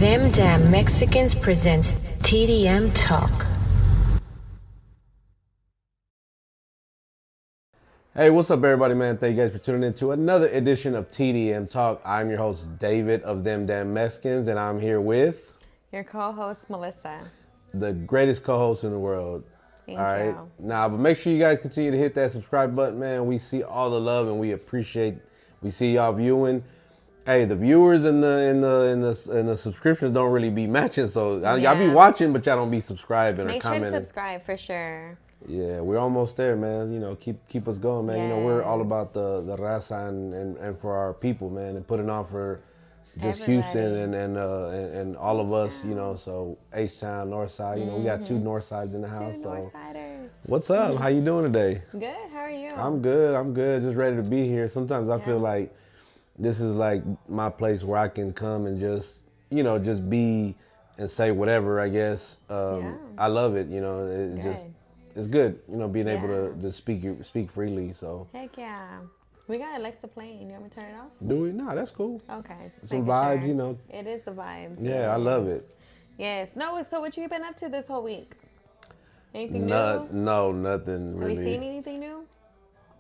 Them Damn Mexicans presents TDM Talk. Hey, what's up, everybody, man? Thank you guys for tuning in to another edition of TDM Talk. I'm your host, David of Them Damn Mexicans, and I'm here with your co-host, Melissa. The greatest co-host in the world. Thank all right. you. Now, but make sure you guys continue to hit that subscribe button, man. We see all the love and we appreciate. We see y'all viewing. Hey, the viewers and the subscriptions don't really be matching, so y'all be watching, but y'all don't be subscribing or commenting. Make sure to subscribe for sure. Yeah, we're almost there, man. You know, keep us going, man. Yes. You know, we're all about the raza and for our people, man, and putting on for just everybody. Houston and all of us, you know. So H-Town, Northside, you know, we got two Northsides in the house. Two so Northsiders. what's up? How you doing today? Good. How are you? I'm good. Just ready to be here. Sometimes I feel like this is like my place where I can come and just, you know, just be and say whatever, I guess. I love it, you know. It's good, you know, being able to speak freely. So heck yeah, we got Alexa playing. You want me to turn it off? Do we? No, that's cool. Okay, just some vibes, sure. You know. It is the vibes. Yeah, I love it. Yes. No. So what you been up to this whole week? Anything new? No, nothing really. Have you seen anything new?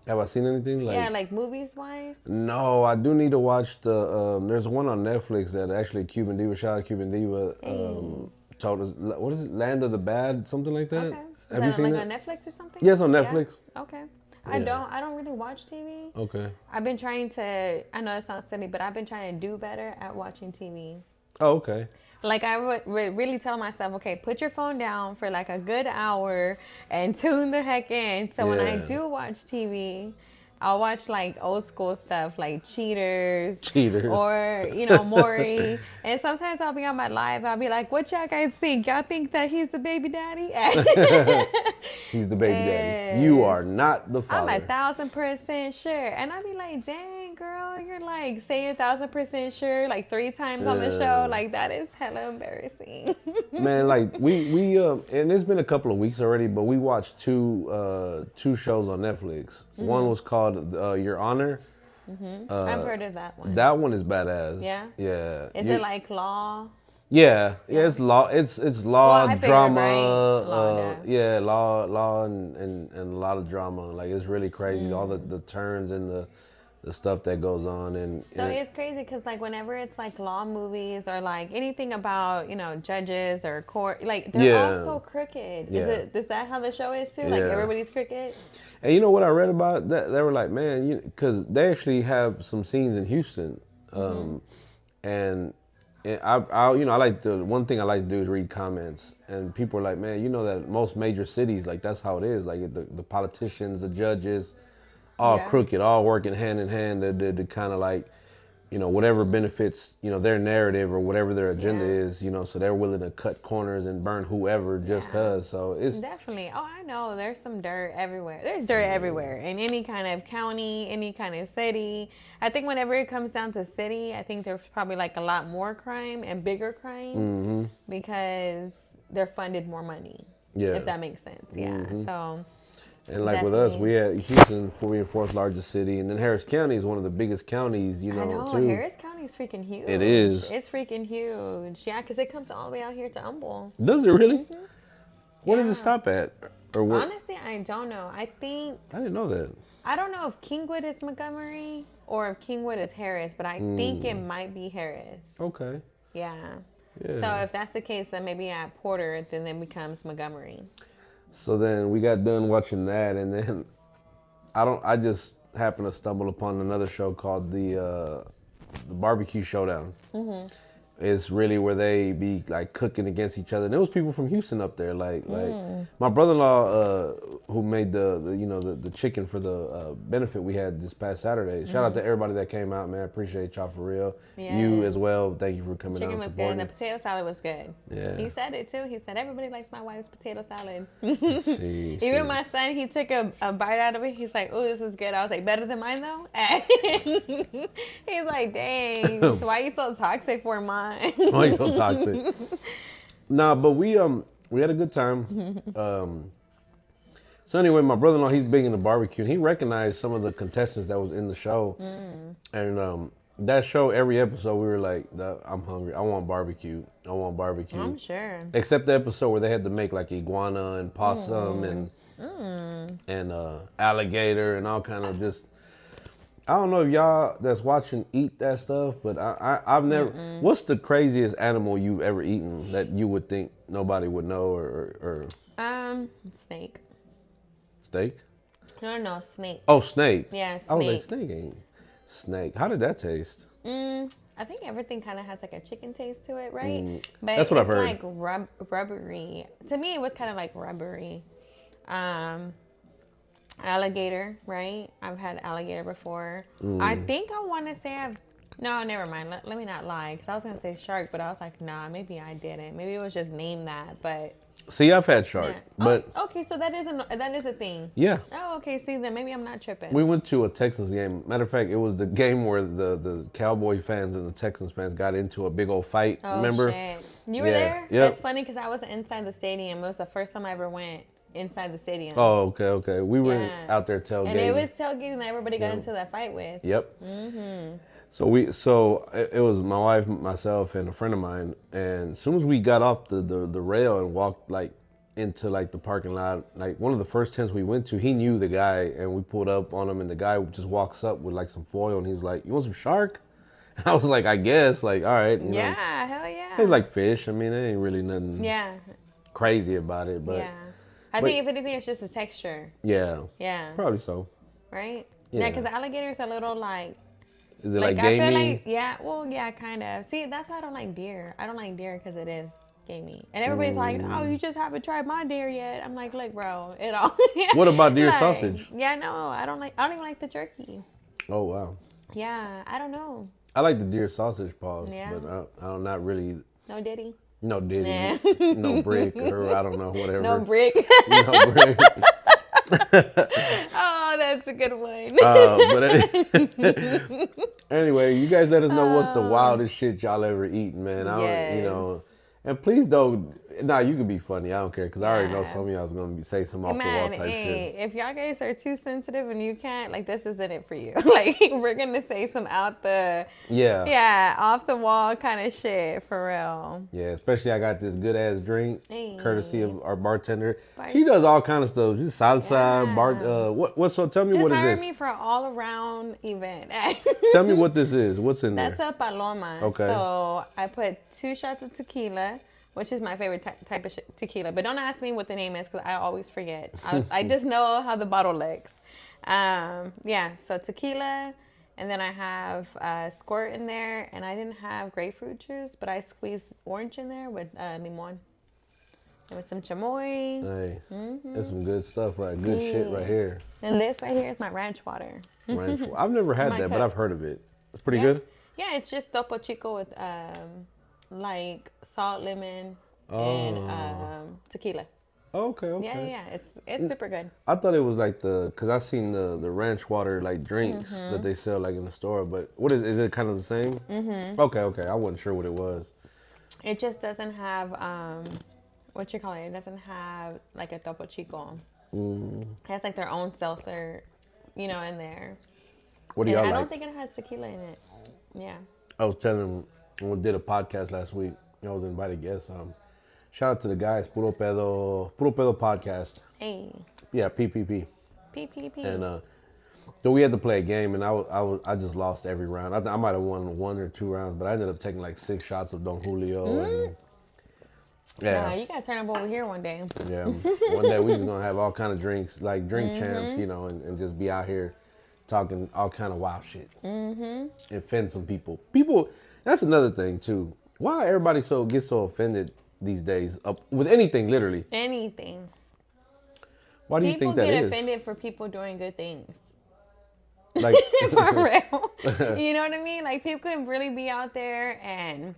Have I seen anything like movies wise? No, I do need to watch the. There's one on Netflix that actually Cuban Diva, shout out Cuban Diva, told us. What is it? Land of the Bad, something like that. Okay. Have you seen it? On Netflix or something? Yes, on Netflix. Yeah? Okay. Yeah. I don't really watch TV. Okay. I've been trying to. I know it sounds silly, but I've been trying to do better at watching TV. Oh, okay. Like I would really tell myself, okay, put your phone down for like a good hour and tune the heck in. So when I do watch TV, I'll watch like old school stuff like Cheaters. Or, you know, Maury. And sometimes I'll be on my live. I'll be like, what y'all guys think? Y'all think that he's the baby daddy? He's the baby daddy. You are not the father. I'm 1,000% sure. And I'll be like, dang, girl, you're like saying 1,000% sure like 3 times on the show. Like, that is hella embarrassing. Man, like we and it's been a couple of weeks already, but we watched two shows on Netflix. One was called Your Honor. I've heard of that one. That one is badass. Yeah? Yeah. Is it like law? Yeah, it's law. It's law, Well, drama. Right? Law and a lot of drama. Like, it's really crazy. All the turns and the stuff that goes on. And it's crazy because like whenever it's like law movies or like anything about, you know, judges or court, like they're all so crooked. Yeah. Is that how the show is too? Like everybody's crooked? And you know what I read about that? They were like, man, because they actually have some scenes in Houston, and I you know, one thing I like to do is read comments, and people are like, man, you know that most major cities, like that's how it is, like the politicians, the judges, all crooked, all working hand in hand to kind of like, you know, whatever benefits, you know, their narrative or whatever their agenda is, you know, so they're willing to cut corners and burn whoever just cause. So it's definitely. Oh, I know. There's some dirt everywhere. There's dirt everywhere in any kind of county, any kind of city. I think whenever it comes down to city, I think there's probably like a lot more crime and bigger crime because they're funded more money. Yeah, if that makes sense. Yeah. So. And like with us, we had Houston, 4th largest city, and then Harris County is one of the biggest counties, you know, I know, too. Harris County is freaking huge. It is. It's freaking huge. Yeah, because it comes all the way out here to Humble. Does it really? Where does it stop at? Or what? Honestly, I don't know. I didn't know that. I don't know if Kingwood is Montgomery or if Kingwood is Harris, but I think it might be Harris. Okay. Yeah. So if that's the case, then maybe at Porter, then it becomes Montgomery. So then we got done watching that, and then I just happened to stumble upon another show called the Barbecue Showdown. It's really where they be like cooking against each other. And there was people from Houston up there, like my brother-in-law who made the chicken for the benefit we had this past Saturday. Shout out to everybody that came out, man. I appreciate y'all for real. Yes. You as well. Thank you for coming out and supporting. Chicken was good. The potato salad was good. Yeah. He said it too. He said everybody likes my wife's potato salad. Even my son, he took a bite out of it. He's like, "Oh, this is good." I was like, "Better than mine though." He's like, "Dang, so why are you so toxic for mine?" Why are you so toxic? Nah, but we had a good time. So anyway, my brother-in-law, he's big into barbecue, and he recognized some of the contestants that was in the show. And that show, every episode, we were like, I'm hungry. I want barbecue. I want barbecue. I'm sure. Except the episode where they had to make like iguana and possum and alligator and all kind of just. I don't know if y'all that's watching eat that stuff, but I've never. What's the craziest animal you've ever eaten that you would think nobody would know or Snake. steak? No, snake. Oh, snake. Yeah, snake. I was like, snake ain't snake. How did that taste? I think everything kind of has like a chicken taste to it, right? But That's what I've heard. It's like rubbery. To me, it was kind of like rubbery. Alligator, right? I've had alligator before. I think I want to say no, never mind. Let me not lie. Because I was going to say shark, but I was like, nah, maybe I didn't. Maybe it was just named that, but... See, I've had shark, Yeah. but... Oh, okay, so that is a thing. Yeah. Oh, okay, see, then maybe I'm not tripping. We went to a Texans game. Matter of fact, it was the game where the Cowboy fans and the Texans fans got into a big old fight. Oh, remember? Shit. You were Yeah. there? Yep. It's funny because I was inside the stadium. It was the first time I ever went inside the stadium. Oh, okay. We were Yeah. out there tailgating. And it was tailgating that everybody got into that fight with. Yep. So it was my wife, myself, and a friend of mine. And as soon as we got off the rail and walked like into like the parking lot, like one of the first tents we went to, he knew the guy, and we pulled up on him, and the guy just walks up with like some foil, and he was like, "You want some shark?" And I was like, "I guess." Like, all right. You Yeah, know, hell yeah. tastes like fish. I mean, it ain't really nothing Yeah, crazy about it, but yeah. I think if anything, it's just the texture. yeah, Yeah. probably so. Right? Yeah. Yeah, because alligators are a little like... Is it like I gamey? feel like, yeah, well, yeah, kind of. See, that's why I don't like deer. I don't like deer because it is gamey. And everybody's like, oh, you just haven't tried my deer yet. I'm like, look, bro, it all... What about deer Like, sausage? Yeah, no, I don't even like the jerky. Oh, wow. Yeah, I don't know. I like the deer sausage paws, Yeah. but I'm not really... No diddy. No diddy, Nah. no brick, or I don't know, whatever. No brick. No brick. Oh, that's a good one. But anyway, you guys let us know what's the wildest shit y'all ever eaten, man. I don't, Yes. you know, and please don't. Nah, you can be funny. I don't care because I already know Yeah. some of y'all's gonna say some off the wall Man, type hey, shit. if y'all guys are too sensitive and you can't, like, this isn't it for you. Like, we're gonna say some off the wall kind of shit for real. Yeah, especially I got this good ass drink, Hey. courtesy of our bartender. She does all kind of stuff. She's salsa, Yeah. what? So tell me Just what is hire this? me for an all-around event. Tell me what this is. What's in That's there? a paloma. Okay. So I put 2 shots of tequila, which is my favorite type of tequila. But don't ask me what the name is because I always forget. I just know how the bottle looks. Yeah, so tequila. And then I have squirt in there. And I didn't have grapefruit juice, but I squeezed orange in there with limon. And with some chamoy. Hey, that's some good stuff, right? Good shit right here. And this right here is my ranch water. Ranch. I've never had My that, but cup. I've heard of it. It's pretty Yeah. good. Yeah, it's just Topo Chico with like salt, lemon, and tequila. Okay. Yeah. It's super good. I thought it was like cause I seen the ranch water like drinks that they sell like in the store, but what is it kind of the same? Mm-hmm. Okay. I wasn't sure what it was. It just doesn't have what you call it. It doesn't have like a Topo Chico. It has like their own seltzer, in there. What do And y'all I like? don't think it has tequila in it. Yeah. I was telling them when we did a podcast last week. I was invited guests. Shout out to the guys, Puro Pedo podcast. Hey. Yeah, PPP. PPP. And so we had to play a game, and I just lost every round. I might have won 1 or 2 rounds, but I ended up taking like 6 shots of Don Julio. And, yeah. You gotta turn up over here one day. Yeah. One day we just gonna have all kind of drinks, like drink champs, and just be out here talking all kind of wild shit. And offend some people. That's another thing too. Why everybody gets so offended these days with anything, literally? Anything. Why do you think that is? People get offended for people doing good things. Like For real. You know what I mean? Like, people can really be out there and,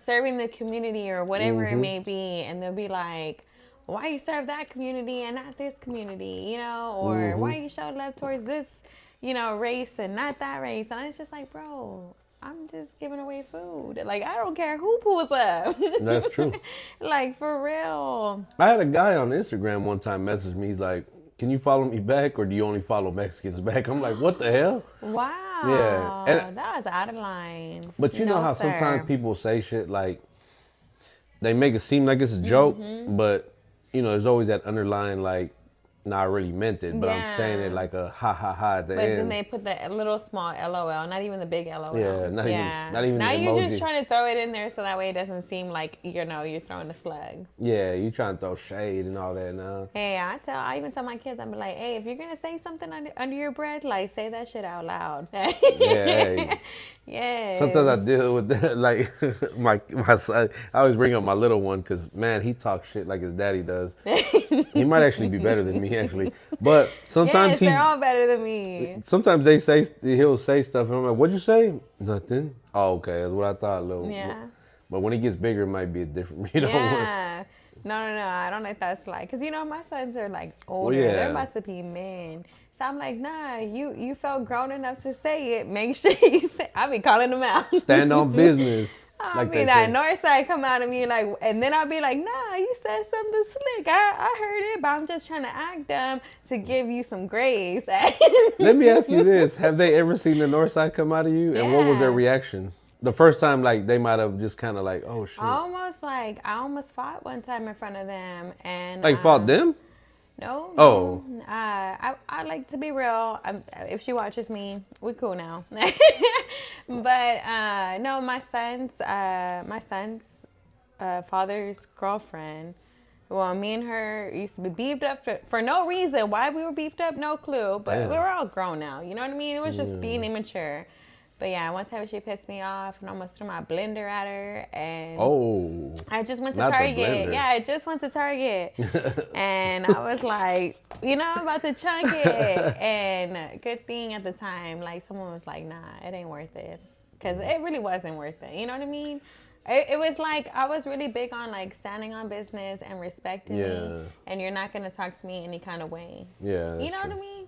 serving the community or whatever it may be. And they'll be like, why you serve that community and not this community, or why you show love towards this, race and not that race. And it's just like, bro, I'm just giving away food. Like, I don't care who pulls up. That's true. Like, for real. I had a guy on Instagram one time message me. He's like, "Can you follow me back, or do you only follow Mexicans back?" I'm like, "What the hell?" Wow. Yeah, and that was out of line. but you know No, how sir. sometimes people say shit like they make it seem like it's a joke, but you know, there's always that underlying like, nah, I really meant it, but I'm saying it Yeah. like a ha ha ha at the But then end. they put the little small LOL, not even the big LOL. Yeah, not even Now the you're emoji. just trying to throw it in there so that way it doesn't seem like you're throwing a slug. Yeah, you trying to throw shade and all that now. Hey, I even tell my kids, I'm like, hey, if you're gonna say something under your breath, like say that shit out loud. Yeah, hey. Yes. Sometimes I deal with that, like my son. I always bring up my little one because man, he talks shit like his daddy does. He might actually be better than me, actually. But sometimes they're all better than me. Sometimes he'll say stuff, and I'm like, "What'd you say?" Nothing. Oh, okay, that's what I thought, little. Yeah. But when he gets bigger, it might be a different, you know. Yeah. No, I don't like that slide. Because, my sons are, like, older. yeah. They're about to be men. So I'm like, nah, you felt grown enough to say it. Make sure you say I'll be calling them out. Stand on business. I'll be that north side come out of me, like, and then I'll be like, nah, you said something slick. I heard it, but I'm just trying to act dumb to give you some grace. Let me ask you this. Have they ever seen the north side come out of you? And what was their Yeah. reaction? The first time, like, they might have just kind of like, oh, shit. I almost fought one time in front of them. And Like, fought them? No. Oh. I like to be real. If she watches me, we cool now. But no, my son's father's girlfriend. Well, me and her used to be beefed up for no reason. Why we were beefed up, no clue. But Damn. we're all grown now. You know what I mean? It was just being immature. But yeah, one time she pissed me off and almost threw my blender at her. And I just went to Target. Yeah, I just went to Target. And I was like, I'm about to chunk it. And good thing at the time, like someone was like, nah, it ain't worth it. Because it really wasn't worth it. You know what I mean? It was like, I was really big on like standing on business and respecting me. And you're not going to talk to me any kind of way. Yeah, you know what I mean?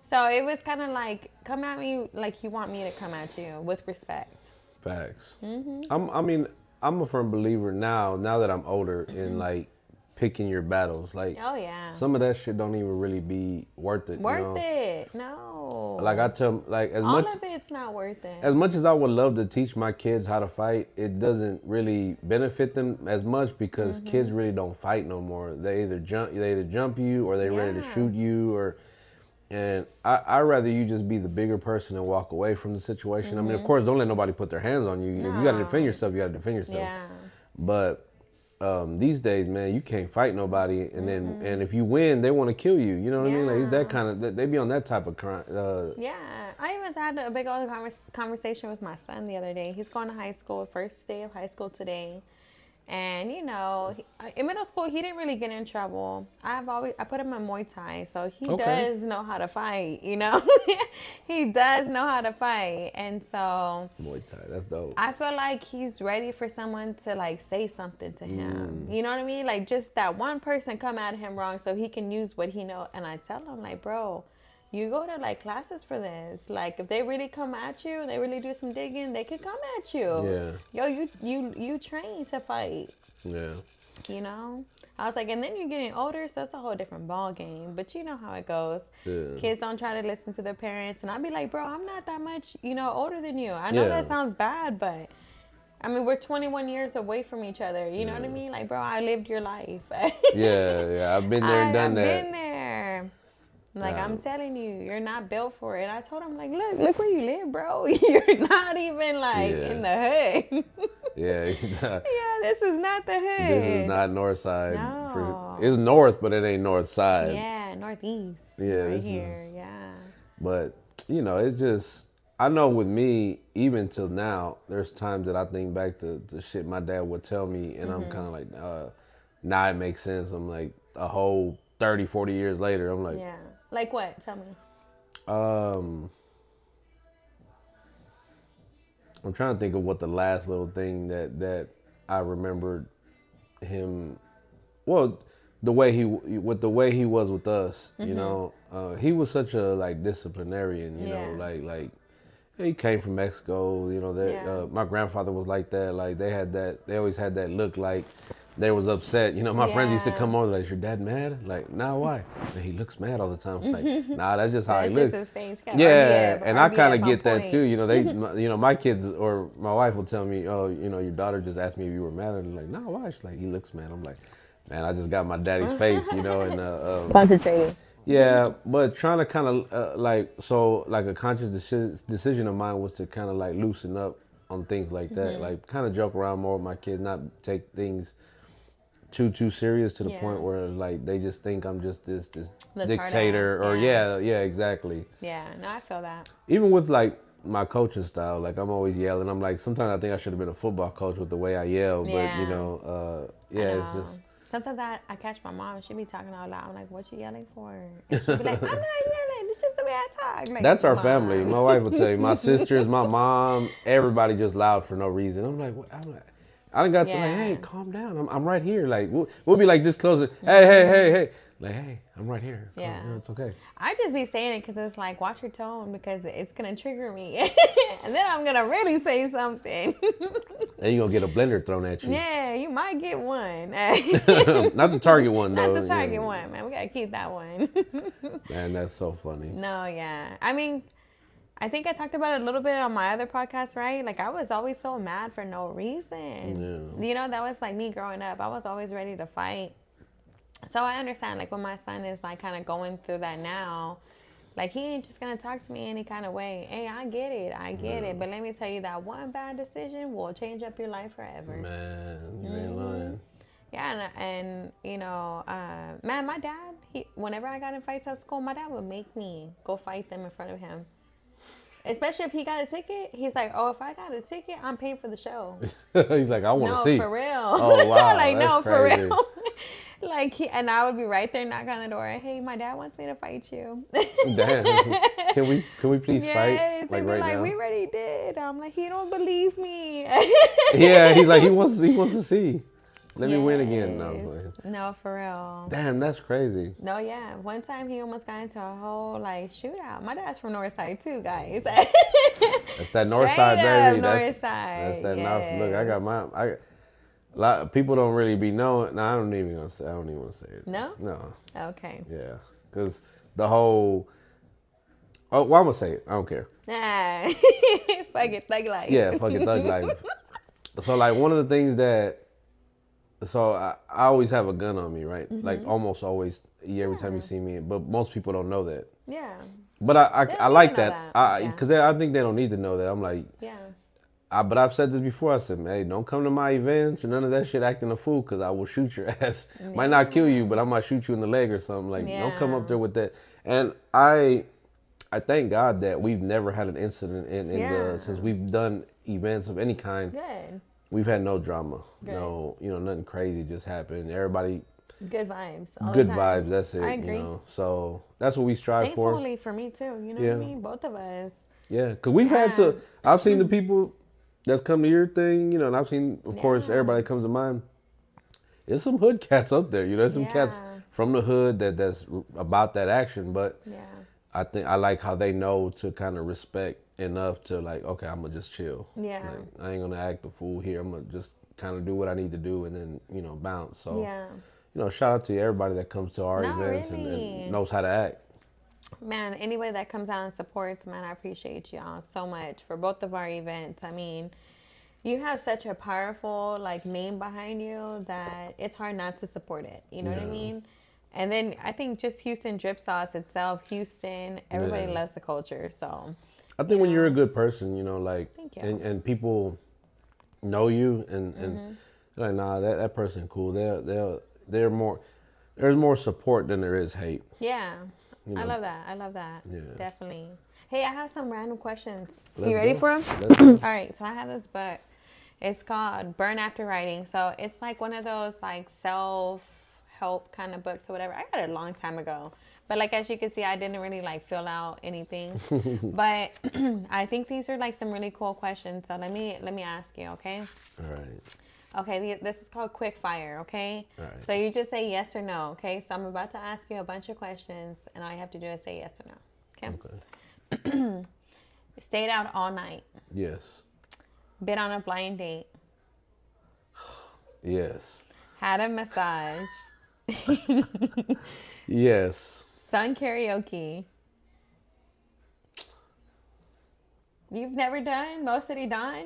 So it was kind of like, come at me like you want me to come at you with respect. Facts. I'm a firm believer now that I'm older in like picking your battles. Like, oh yeah, some of that shit don't even really be worth it. Worth it? No. Like I tell, like all of it's not worth it. As much as I would love to teach my kids how to fight, it doesn't really benefit them as much because kids really don't fight no more. They either jump you or they're ready to shoot you And I'd rather you just be the bigger person and walk away from the situation. I mean, of course, don't let nobody put their hands on you. No. If you got to defend yourself, you got to defend yourself. Yeah. But these days, man, you can't fight nobody. And if you win, they want to kill you. You know what I mean? Like, it's that kind of, they be on that type of crime. Yeah. I even had a big old conversation with my son the other day. He's going to high school, first day of high school today. And, in middle school, he didn't really get in trouble. I put him in Muay Thai, so he does know how to fight, He does know how to fight. And so... Muay Thai, that's dope. I feel like he's ready for someone to, like, say something to him. You know what I mean? Like, just that one person come at him wrong so he can use what he knows. And I tell him, like, bro... You go to like classes for this. Like if they really come at you and they really do some digging, they could come at you. Yeah. Yo, you train to fight. Yeah. I was like, and then you're getting older, so that's a whole different ball game. But you know how it goes. Yeah. Kids don't try to listen to their parents, and I'd be like, bro, I'm not that much, older than you. I know that sounds bad, but I mean, we're 21 years away from each other. You know what I mean? Like, bro, I lived your life. Yeah. I've been there and done that. I've been there. Like, I'm telling you, you're not built for it. I told him, like, look where you live, bro. You're not even, like, in the hood. Yeah, this is not the hood. This is not north side. No. It's north, but it ain't north side. Yeah, northeast. Yeah, right here, yeah. But, it's just, I know with me, even till now, there's times that I think back to shit my dad would tell me, and I'm kind of like, now it makes sense. I'm like, a whole 30, 40 years later, I'm like... Yeah. Like what? Tell me. I'm trying to think of what the last little thing that I remembered him. Well, the way he was with us, he was such a like disciplinarian, you know, like he came from Mexico, my grandfather was like that. Like they always had that look like they was upset. You know, my friends used to Yeah. come over like, "Is your dad mad?" Like, nah, why? Man, he looks mad all the time. Like, nah, that's just how That's he just looks. his face. Got Yeah, RBF, and I kind of RBF on get that point. too. You know, my kids or my wife will tell me, "Oh, you know, your daughter just asked me if you were mad." And I'm like, "No, why?" She's like, "He looks mad." I'm like, "Man, I just got my daddy's face," you know, and Concentrating. yeah, but trying to kind of like a conscious decision of mine was to kind of like loosen up on things like that, like kind of joke around more with my kids, not take things too serious to the point Yeah. where like they just think I'm just this This hard dictator ass, or yeah. yeah exactly. Yeah, no, I feel that. Even with like my coaching style, like I'm always yelling. I'm like sometimes I think I should have been a football coach with the way I yell, but you Yeah. know, I yeah, it's know. just. Sometimes I catch my mom, she be talking out loud. I'm like, what you yelling for? And she be like, I'm not yelling. It's just the way I talk. Like, That's our Mom. family. My wife will tell you. My sisters, my mom, everybody just loud for no reason. I'm like, I done got to like, hey, Yeah. calm down. I'm right here. Like, we'll be like this close. Hey. Like, hey, I'm right here. Yeah. It's okay. I just be saying it because it's like, watch your tone because it's going to trigger me. And then I'm going to really say something. Then you're going to get a blender thrown at you. Yeah, you might get one. Not the target one, though. Not the target one, man. We got to keep that one. Man, that's so funny. No, yeah. I mean, I think I talked about it a little bit on my other podcast, right? Like, I was always so mad for no reason. Yeah. You know, that was like me growing up. I was always ready to fight. So I understand, like, when my son is, like, kind of going through that now, like, he ain't just going to talk to me any kind of way. Hey, I get it. But let me tell you, that one bad decision will change up your life forever. Man, you ain't lying. Yeah, and you know, man, my dad, whenever I got in fights at school, my dad would make me go fight them in front of him. Especially if he got a ticket, he's like, "Oh, if I got a ticket, I'm paying for the show." He's like, I want to see. No, for real. Oh, wow. Like, that's no, crazy. for real. Like, and I would be right there, knock on the door. Hey, my dad wants me to fight you. Damn. Can we please fight? Yes, Like they'd be right like, now? we already did. I'm like, he don't believe me. Yeah, he's like, he wants to see. Let me win again. No, Yes. man. No, for real. Damn, that's crazy. No, yeah. One time he almost got into a whole like shootout. My dad's from North Side too, guys. That's that North Side, baby. North Side. That's that North. Yes. Look, I got my. A lot of people don't really be knowing. No, I don't even want to say it. No? No. Okay. Yeah, because the whole. Oh, well, I'm gonna say it. I don't care. Nah. Fuck it, thug life. Yeah, fucking thug life. So like one of the things that. So I always have a gun on me, right? Like almost always, every time you see me. But most people don't know that. Yeah. But I don't like need to know that. that. Because I think they don't need to know that. I'm like, Yeah. but I've said this before. I said, hey, don't come to my events or none of that shit acting a fool because I will shoot your ass. Might not kill you, but I might shoot you in the leg or something. Like, don't come up there with that. And I thank God that we've never had an incident since we've done events of any kind. Good. We've had no drama. Good. No, nothing crazy just happened. Everybody, Good vibes. All good the time. vibes. That's it. I agree. So that's what we strive for. Thankfully for me too. You know what I mean? Both of us. Yeah, because we've had some. I've seen the people that's come to your thing, and I've seen, of course, everybody that comes to mine. There's some hood cats up there, There's some cats from the hood that's about that action, but I think I like how they know to kind of respect enough to like, okay, I'm gonna just chill. Yeah. Like, I ain't gonna act the fool here. I'm gonna just kind of do what I need to do and then bounce. So shout out to everybody that comes to our events and knows how to act. Man, anybody that comes out and supports, man, I appreciate y'all so much for both of our events. I mean, you have such a powerful like name behind you that it's hard not to support it. You know what I mean? And then I think just Houston Drip Sauce itself, Houston, everybody loves the culture. So I think when you're a good person, like, Thank you. and people know you and they're like, nah, that person cool. They're more. There's more support than there is hate. Yeah. I love that. Yeah. Definitely. Hey, I have some random questions. Let's you ready go. for them? Let's go. All right. So I have this book. It's called Burn After Writing. So it's like one of those like self-help kind of books or whatever. I got it a long time ago. But like as you can see, I didn't really like fill out anything. But I think these are like some really cool questions. So let me ask you, okay? All right. Okay, this is called quick fire, okay? All right. So you just say yes or no, okay? So I'm about to ask you a bunch of questions, and all you have to do is say yes or no, okay? Stayed out all night. Yes. Been on a blind date. Yes. Had a massage. Yes. Sung karaoke. You've never done Mo City Dawn?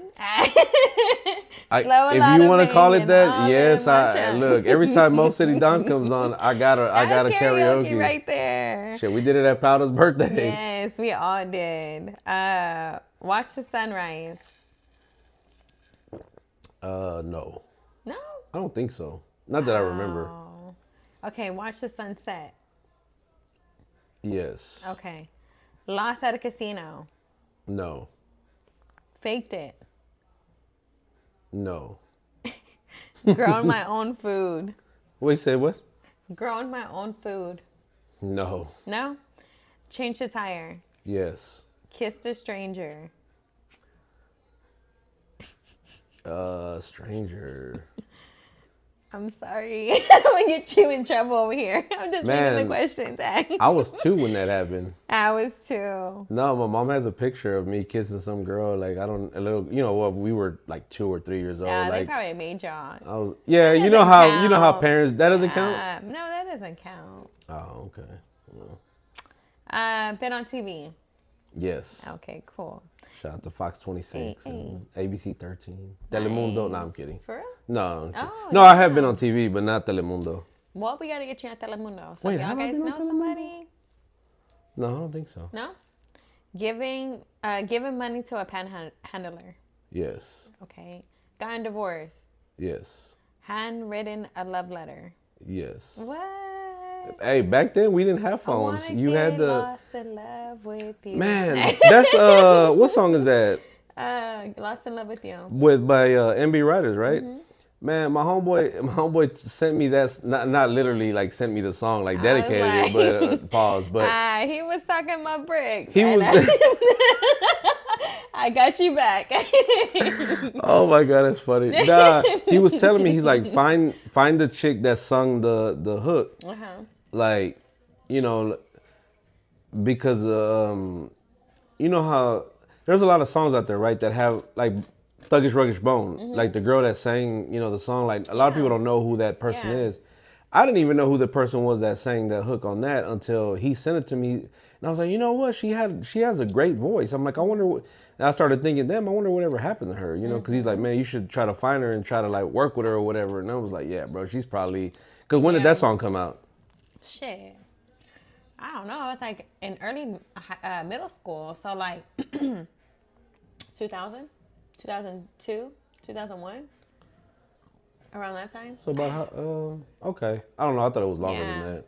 If you want to call it that, yes. I look, every time Mo City Dawn comes on, I got a karaoke right there. Shit, we did it at Powder's birthday. Yes, we all did. Watch the sunrise. No. No? I don't think so. Not that I remember. Oh. Okay, watch the sunset. Yes. Okay. Lost at a casino. No. Faked it. No. Grown my own food. Wait, say what? Grown my own food. No. No? Change the tire. Yes. Kissed a stranger. Stranger. I'm sorry. I'm gonna get you in trouble over here. I'm just reading the questions. I was 2 when that happened. I was 2. No, my mom has a picture of me kissing some girl. Like, we were like 2 or 3 years old. Yeah, like, they probably made y'all. I was, yeah, you know how parents, that doesn't count? No, that doesn't count. Oh, okay. Well, Been on TV. yes. Okay, cool. Shout out to Fox 26 Hey. and ABC 13. Telemundo. No, I'm kidding. For real? No. Oh, no, I have been on TV, but not Telemundo. Well, we gotta get you on Telemundo. So Wait, y'all have I guys been on know Telemundo? somebody? No, I don't think so. No? Giving money to a panhandler. Yes. Okay. Gotten divorced. Yes. Handwritten a love letter. Yes. What? Hey, back then we didn't have phones. You had the lost in love with you. man. That's what song is that? Lost in love with you. By MB Riders, right? Mm-hmm. Man, my homeboy sent me that. Not literally like sent me the song, like dedicated it, but pause. But he was talking my bricks. He was. I got you back. Oh my god, that's funny. Nah, he was telling me, he's like, find the chick that sung the hook. Uh-huh. Like, because you know how there's a lot of songs out there, right, that have like Thuggish Ruggish Bone, mm-hmm. like the girl that sang, the song. Like a lot of people don't know who that person is. I didn't even know who the person was that sang that hook on that until he sent it to me, and I was like, you know what? She has a great voice. I'm like, I wonder what. And I started thinking, damn, I wonder whatever happened to her, because he's like, man, you should try to find her and try to like work with her or whatever. And I was like, yeah, bro, she's probably, because when did that song come out? Shit, I don't know. It's like in early middle school, so like 2000, 2002, 2001, around that time. So about how? Okay, I don't know. I thought it was longer than that.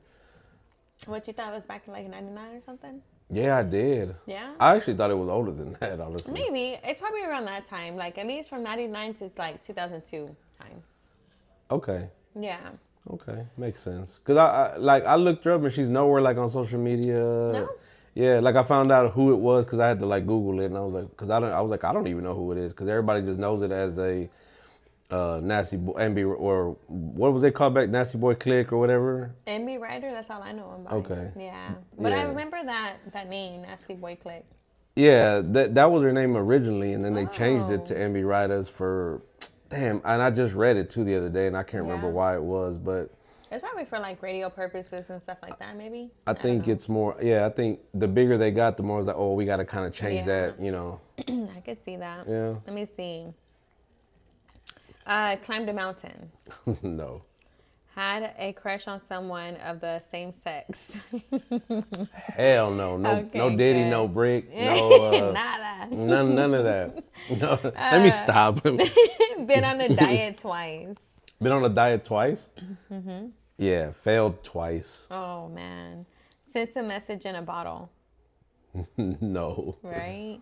What, you thought it was back in like 99 or something? Yeah, I did. Yeah? I actually thought it was older than that, honestly. Maybe. It's probably around that time. Like, at least from 99 to, like, 2002 time. Okay. Yeah. Okay. Makes sense. Because I looked her up and she's nowhere, like, on social media. No? Yeah, like, I found out who it was because I had to, like, Google it. And I was like, I don't even know who it is because everybody just knows it as a Nasty Boy, MB, or what was they called back? Nasty Boy Click or whatever? MB Ryder, that's all I know about. Okay. Yeah. But I remember that name, Nasty Boy Click. Yeah, that was her name originally, and then they changed it to MB Riders for, damn, and I just read it too the other day, and I can't remember why it was, but. It's probably for like radio purposes and stuff like that, maybe. I think it's more, I think the bigger they got, the more it's like, oh, we got to kind of change that, I could see that. Yeah. Let me see. Climbed a mountain. No. Had a crush on someone of the same sex. Hell no. No Diddy, good. no Brick, no Nada. none of that. No. Let me stop. Been on a diet twice. Been on a diet twice? Mm-hmm. Yeah, failed twice. Oh man. Sent a message in a bottle. No. Right?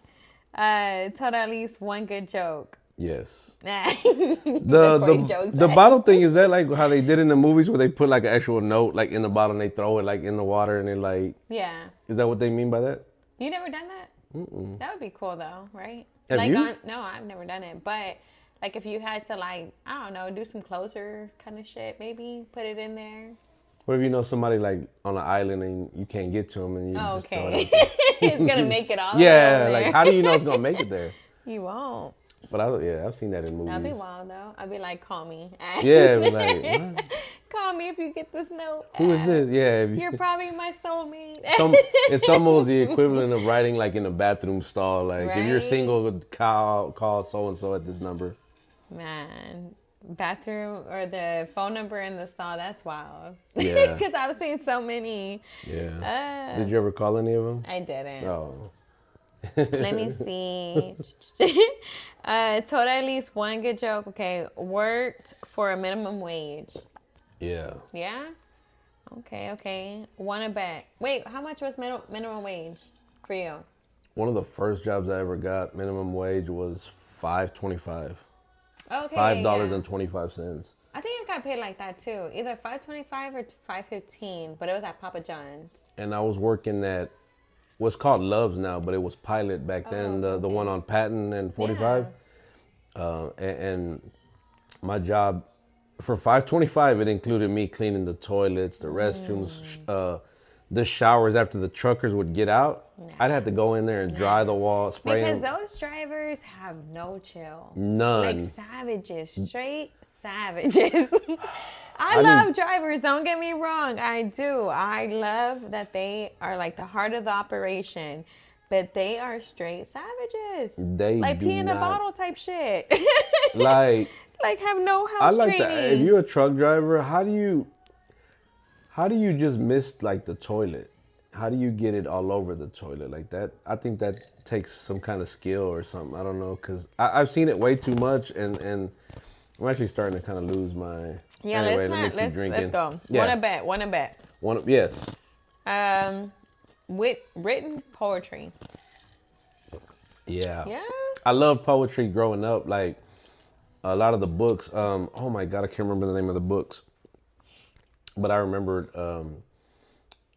Told at least one good joke. Yes. the bottle thing, is that like how they did in the movies where they put like an actual note like in the bottle and they throw it like in the water and they like. Yeah. Is that what they mean by that? You never done that? Mm-mm. That would be cool though, right? Have like you? No, I've never done it. But like if you had to like, I don't know, do some closer kind of shit, maybe put it in there. What if you know somebody like on an island and you can't get to them and you just throw it out there? It's gonna make it all. Yeah, like how do you know it's gonna make it there? You won't. But I've seen that in movies. That'd be wild though. I'd be like, call me. Yeah, be like, what? Call me if you get this note. Who is this? Yeah, You're probably my soulmate. It's almost the equivalent of writing like in a bathroom stall. Like if you're Right? single, call so and so at this number. Man, bathroom or the phone number in the stall, that's wild. Yeah. Because I've seen so many. Yeah. Did you ever call any of them? I didn't. Oh. Let me see. Told at least one good joke. Okay. Worked for a minimum wage. Yeah. Yeah? Okay. Want to bet. Wait, how much was minimum wage for you? One of the first jobs I ever got, minimum wage was $5.25. Okay. $5.25. I think I got paid like that too. Either $5.25 or $5.15, but it was at Papa John's. And I was working at what's called Love's now, but it was Pilot back then, the one on Patton and 45. Yeah. And my job for $5.25, it included me cleaning the toilets, the restrooms, the showers after the truckers would get out. Nah. I'd have to go in there and dry the wall, spray because them. Those drivers have no chill. None. Like savages, straight savages. I love drivers, don't get me wrong. I do. I love that they are like the heart of the operation, but they are straight savages. They like do pee in a not, bottle type shit. like have no house I like training. that. If you're a truck driver, how do you just miss like the toilet? How do you get it all over the toilet like that? I think that takes some kind of skill or something. I don't know, because I've seen it way too much, and I'm actually starting to kind of lose my. Yeah, anyway, let's go. Yeah. Want to bet. Yes. With written poetry. Yeah. Yeah. I love poetry growing up. Like a lot of the books. Oh my God, I can't remember the name of the books. But I remembered. And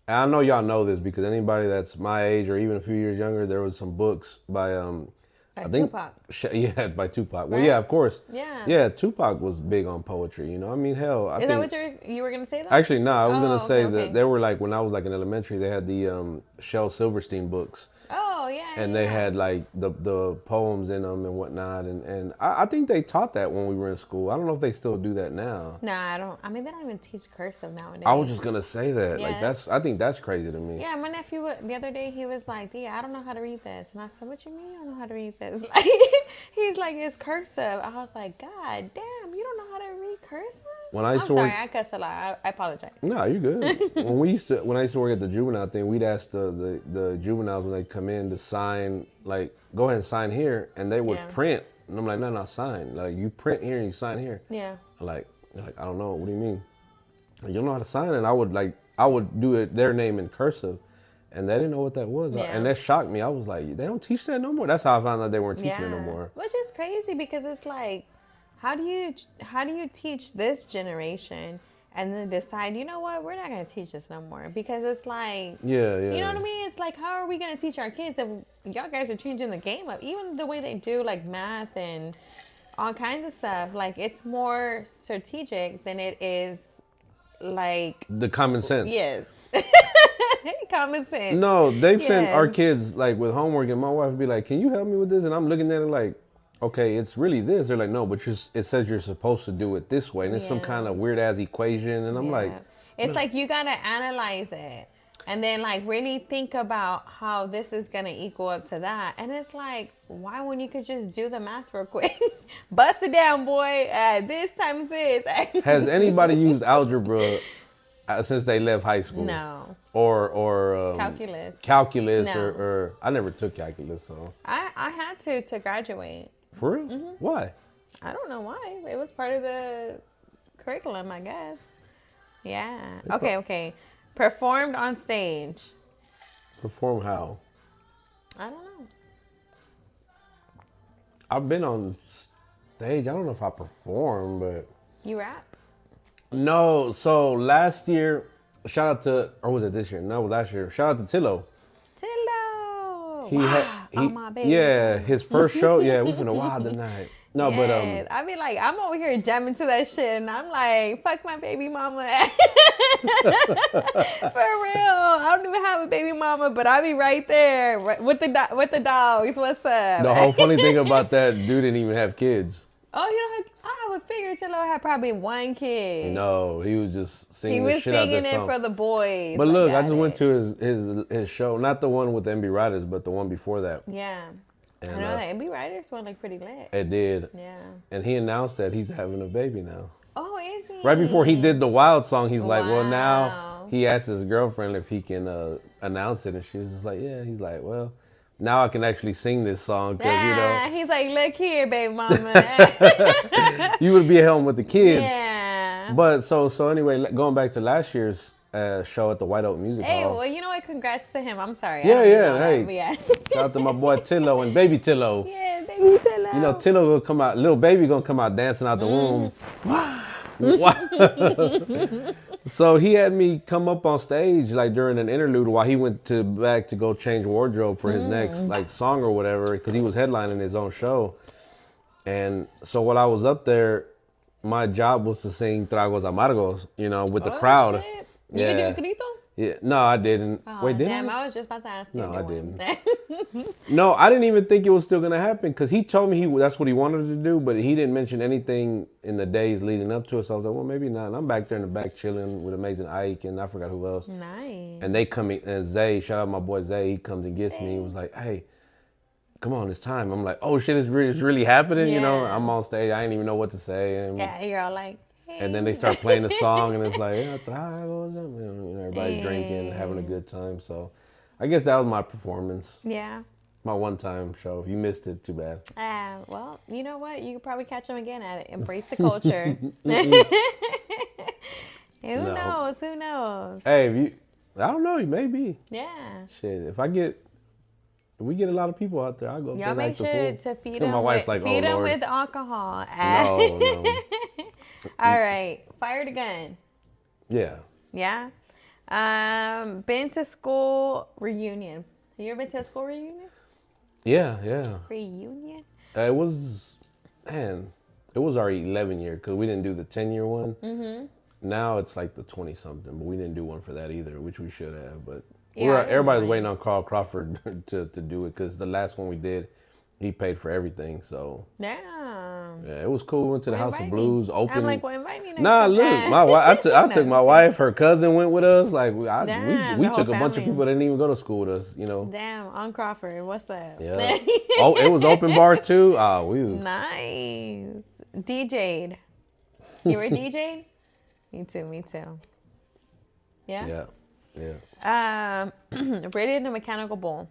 I know y'all know this because anybody that's my age or even a few years younger, there was some books by I think Tupac. Yeah, by Tupac. Right? Well, yeah, of course. Yeah. Yeah, Tupac was big on poetry. You know, I mean, hell. Is that what you were gonna say? Though? Actually, no. I was gonna say okay. that they were like when I was like in elementary, they had the Shel Silverstein books. Oh yeah. And they had like the poems in them and whatnot, and I think they taught that when we were in school. I don't know if they still do that now. No, I don't. I mean, they don't even teach cursive nowadays. I was just gonna say that. Yeah. Like I think that's crazy to me. Yeah, my nephew the other day he was like, "Yeah, I don't know how to read this," and I said, "What you mean you don't know how to read this?" Like, he's like, "It's cursive." I was like, "God damn, you don't know how to read cursive?" When I used to sorry, work, I cussed a lot. I apologize. No, you're good. when I used to work at the juvenile thing, we'd ask the juveniles when they come in to sign, like, go ahead and sign here, and they would print. And I'm like, no, sign. Like, you print here and you sign here. Yeah. They're like, I don't know. What do you mean? You don't know how to sign? And I would do it their name in cursive, and they didn't know what that was. Yeah. And that shocked me. I was like, they don't teach that no more. That's how I found out they weren't teaching it no more. Which is crazy because it's like, how do you teach this generation and then decide, you know what, we're not going to teach this no more? Because it's like, yeah. You know what I mean? It's like, how are we going to teach our kids if y'all guys are changing the game up? Even the way they do like math and all kinds of stuff, like it's more strategic than it is like the common sense. Yes. Common sense. No, they've sent our kids like with homework, and my wife would be like, can you help me with this? And I'm looking at it like, okay, it's really this. They're like, no, but it says you're supposed to do it this way. And it's some kind of weird ass equation. And I'm like, it's like you got to analyze it and then like really think about how this is going to equal up to that. And it's like, why wouldn't you could just do the math real quick? Bust it down, boy. This times this. Has anybody used algebra since they left high school? No. Or calculus. Calculus No. or I never took calculus, so. I had to graduate. For real? Mm-hmm. Why? I don't know why. It was part of the curriculum, I guess. Yeah. Okay. Performed on stage. Perform how? I don't know. I've been on stage. I don't know if I perform, but. You rap? No. So last year, shout out to, or was it this year? No, it was last year. Shout out to Tillo. Tillo. My baby. Yeah, his first show. Yeah, we finna wild tonight. No, Yes. I be like, I'm over here jamming to that shit, and I'm like, fuck my baby mama. For real. I don't even have a baby mama, but I be right there with the dogs. What's up? the whole funny thing about that dude didn't even have kids. Oh, you know, I would figure Tillo had probably one kid. No, he was just singing He the was shit out singing that it song. for the boys. But look, I just went to his show, not the one with the MB Riders, but the one before that. Yeah. And, I know that MB Riders one like pretty lit. It did. Yeah. And he announced that he's having a baby now. Oh, is he? Right before he did the Wild song, he's like, well, now Wow. he asked his girlfriend if he can announce it. And she was just like, yeah. He's like, well, now I can actually sing this song because, you know. He's like, look here, baby mama. You would be at home with the kids. Yeah. But so anyway, going back to last year's show at the White Oak Music Hey, Hall. well, you know what? Congrats to him. I'm sorry. Yeah, I don't yeah, know that, hey. but yeah. Shout out to my boy Tillo and baby Tillo. Yeah, baby Tillo. You know, Tillo gonna come out, little baby gonna come out dancing out the womb. So he had me come up on stage like during an interlude while he went back to go change wardrobe for his next like song or whatever, because he was headlining his own show. And so while I was up there, my job was to sing Tragos Amargos, you know, with the crowd. Shit. You can do a grito? Yeah, no, I didn't. Oh, Wait, did damn, I? I was just about to ask you. No, I didn't. No, I didn't even think it was still gonna happen because he told me that's what he wanted to do, but he didn't mention anything in the days leading up to it. So I was like, well, maybe not. And I'm back there in the back chilling with Amazing Ike and I forgot who else. Nice. And they come in, and Zay, shout out my boy Zay, he comes and gets me. He was like, hey, come on, it's time. I'm like, oh shit, it's really happening. You know, Yeah. I'm on stage. I didn't even know what to say. And, Yeah, you're all like, hey. and then they start playing the song, and it's like, yeah, tragos, you know, everybody's drinking, having a good time. So I guess that was my performance. Yeah. My one-time show. If you missed it, too bad. Well, you know what? You could probably catch them again at it. Embrace the culture. Who knows? Who knows? Hey, I don't know, maybe. Yeah. Shit, if we get a lot of people out there, I'll go. Y'all make sure to feed them. My wife's like, feed oh, them Lord. with alcohol. No. All right. Fire the gun. Yeah. Yeah. Been to school reunion. Have you ever been to a school reunion? Yeah. Reunion? It was our 11 year because we didn't do the 10-year one. Mm-hmm. Now it's like the 20 something, but we didn't do one for that either, which we should have. But everybody's waiting on Carl Crawford to do it because the last one we did, he paid for everything. So Damn. yeah, it was cool. We went to the House of Blues. Open. I'm like, well, invite me next Nah, time. look, my wife. I took my wife. Her cousin went with us. Like we Damn, we the took a whole bunch of family. people that didn't even go to school with us. You know. Damn, on Crawford, what's up? Yeah. Oh, it was open bar too. We was. Nice. DJ'd. You were DJ'd? Me too. Yeah? Yeah. Rated a mechanical bull.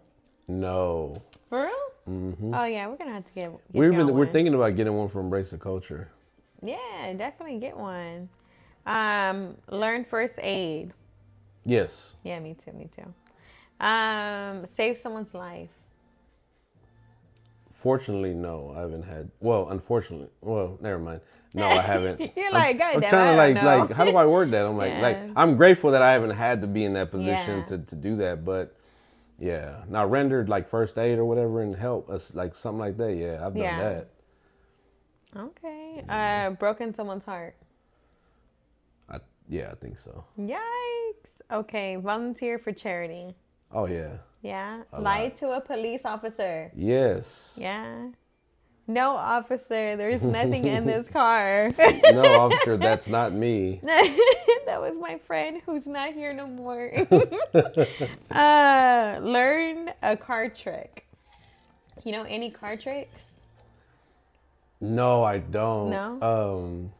No. For real? Mm-hmm. Oh, yeah, we're going to have to get We're you on one. thinking about getting one for Embrace the Culture. Yeah, definitely get one. Learn first aid. Yes. Yeah, me too. Save someone's life. Fortunately, no, I haven't had. Well, unfortunately, never mind. No, I haven't. You're like, God I'm damn, trying I to don't know. like, how do I word that? I'm like, Yeah. I'm grateful that I haven't had to be in that position Yeah. to do that, but yeah, now rendered like first aid or whatever and help us like something like that. Yeah, I've done Yeah. that. Okay. Broken someone's heart. I think so. Yikes. Okay. Volunteer for charity. Oh yeah. Yeah. A Lie lot. to a police officer. Yes. Yeah. No, officer, there's nothing in this car. No, officer, that's not me. That was my friend who's not here no more. Learn a card trick. You know any card tricks? No, I don't. No?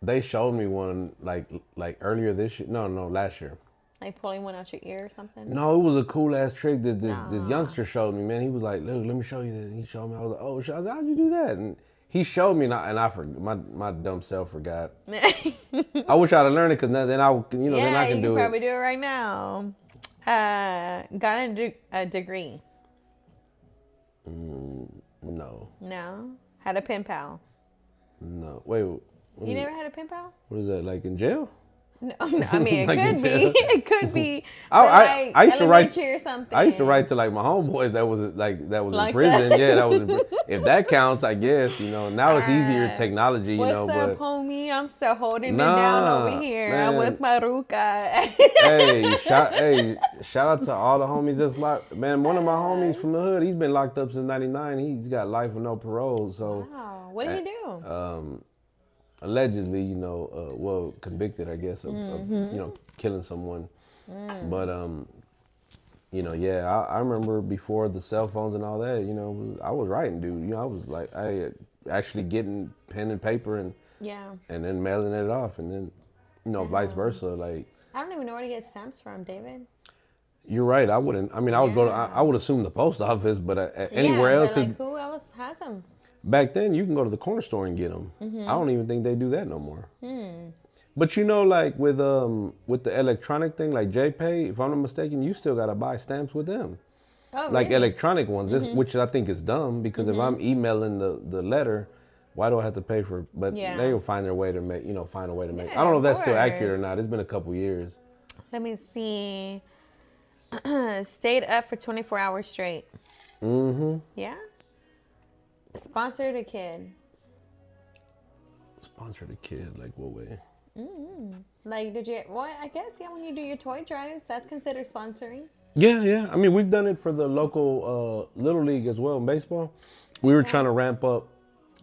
They showed me one like earlier this year. No, last year. Like pulling one out your ear or something? No, it was a cool ass trick that this youngster showed me, man. He was like, look, let me show you that. He showed me. I was like, oh shit. I was like, how'd you do that? And he showed me, and I forgot. My dumb self forgot. I wish I'd have learned it, because then then I can do it. Probably do it right now. Got a degree? No. No. Had a pen pal? No. Wait. You never had a pen pal? What is that, like in jail? No, I mean, it Like, could be. It could be. I used to write or something. I used to write to like my homeboys that was Like in prison. that. Yeah, that was in prison. If that counts, I guess, now it's easier technology, What's up, but homie? I'm still holding it down over here. man. I'm with my Ruka. Shout out to all the homies that's locked. Man, one of my homies from the hood, he's been locked up since '99. He's got life with no parole. So, Wow. What did he do? Allegedly, convicted, I guess, of killing someone. But I remember before the cell phones and all that, I was writing, dude. I was like, I actually getting pen and paper and then mailing it off, and then vice versa. Like, I don't even know where to get stamps from, David. You're right. I wouldn't. I mean, I would go to. I would assume the post office, but anywhere else. But like, who else has them? Back then, you can go to the corner store and get them. I don't even think they do that no more. Hmm. But like with the electronic thing, like JPay, if I'm not mistaken, you still gotta buy stamps with them. Oh, like really? electronic ones, which I think is dumb because if I'm emailing the letter, why do I have to pay for? But they'll find their way to make find a way to make. I don't know if that's still accurate or not. It's been a couple years. Let me see. Stayed up for 24 hours straight. Mm-hmm. Yeah. Sponsored a kid. Sponsored a kid, like what way? Like, did you? Well, I guess when you do your toy drives, that's considered sponsoring. Yeah. I mean, we've done it for the local little league as well in baseball. We were trying to ramp up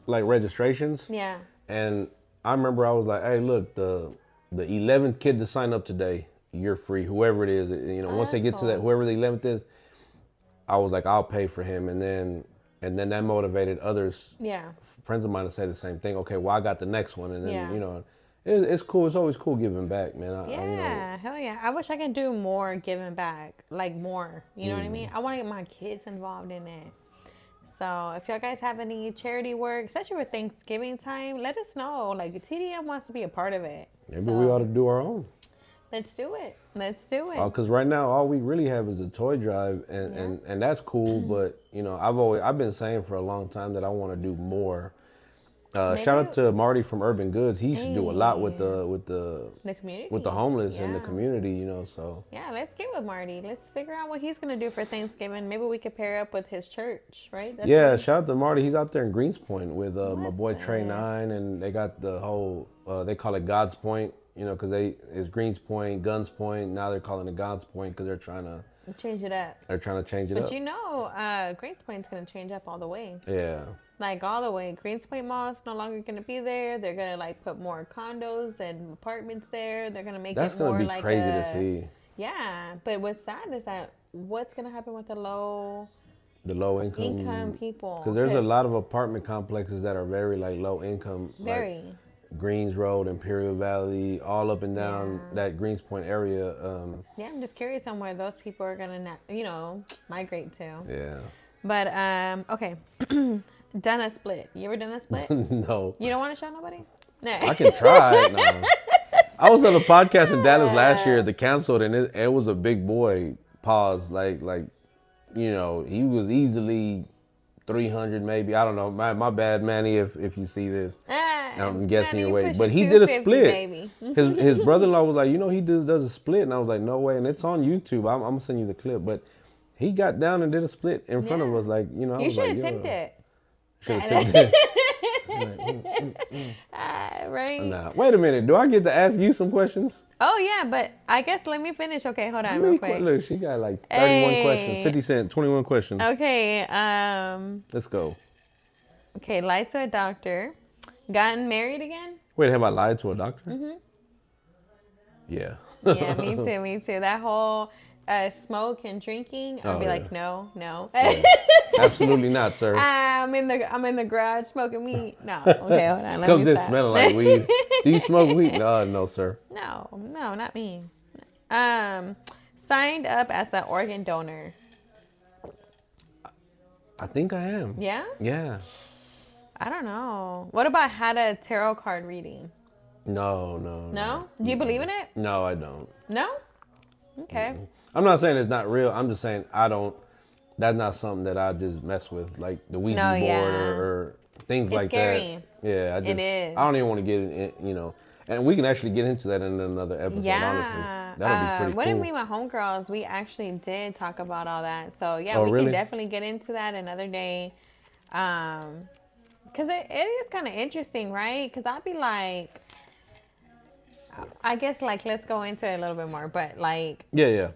like registrations. Yeah. And I remember I was like, "Hey, look, the 11th kid to sign up today, you're free. Whoever it is, once they get to that, whoever the 11th is, I was like, I'll pay for him." And then that motivated others. Yeah. Friends of mine to say the same thing. Okay, well, I got the next one, and then it's cool. It's always cool giving back, man. Hell yeah. I wish I could do more giving back, like more. You know what I mean? I want to get my kids involved in it. So if y'all guys have any charity work, especially with Thanksgiving time, let us know. Like, TDM wants to be a part of it. Maybe we ought to do our own. Let's do it. Because right now, all we really have is a toy drive, and that's cool. But I've been saying for a long time that I want to do more. Shout out to Marty from Urban Goods. He used to do a lot with the community, with the homeless in the community. So let's get with Marty. Let's figure out what he's gonna do for Thanksgiving. Maybe we could pair up with his church, right? Shout out to Marty. He's out there in Greenspoint with my boy Trey 9, and they got the whole they call it God's Point. Because it's Greens Point, Guns Point. Now they're calling it God's Point because they're trying to change it up. They're trying to change it up. But Greens Point's going to change up all the way. Yeah. Like all the way. Greens Point Mall is no longer going to be there. They're going to like put more condos and apartments there. They're going to make That's it more gonna be like crazy to see. Yeah, but what's sad is that what's going to happen with the low income people? Because there's a lot of apartment complexes that are very like low income. Very. Like Greens Road, Imperial Valley, all up and down that Greens Point area. I'm just curious on where those people are gonna, migrate to. Yeah. But okay, done a split. You ever done a split? No. You don't want to show nobody? No. I can try. No. I was on a podcast in Dallas last year. They canceled, and it was a big boy. Pause. Like he was easily 300 maybe. I don't know. My bad, Manny, if you see this. I'm guessing your weight. But he did a split. Baby. His brother-in-law was like, he does a split. And I was like, no way. And it's on YouTube. I'm going to send you the clip. But he got down and did a split in front of us. Like, You should have tipped it. Should have tipped it. Right? Nah. Wait a minute. Do I get to ask you some questions? Oh, yeah. But I guess let me finish. Okay, hold on real quick. Look, she got like 31 questions. 50 Cent, 21 questions. Okay. Let's go. Okay, lied to a doctor. Gotten married again? Wait, have I lied to a doctor? Mm-hmm. Yeah. Yeah, me too. That whole smoke and drinking, I'd be like, no. Yeah. Absolutely not, sir. I'm in the garage smoking weed. No. Okay, hold on. Comes in smelling like weed. Do you smoke weed? No, sir. No, not me. Signed up as an organ donor. I think I am. Yeah? Yeah. I don't know. What about had a tarot card reading? No. No? Do you believe in it? No, I don't. No? Okay. Mm-hmm. I'm not saying it's not real. I'm just saying that's not something that I just mess with, like the Ouija board or things like scary. that. Yeah, It is. I don't even want to get in, And we can actually get into that in another episode, honestly. That'll be pretty When cool. did we my homegirls, we actually did talk about all that. So yeah, Oh, we really? can definitely get into that another day. Because it is kind of interesting, right? Because I'd be like, I guess like let's go into it a little bit more. But like, Yeah.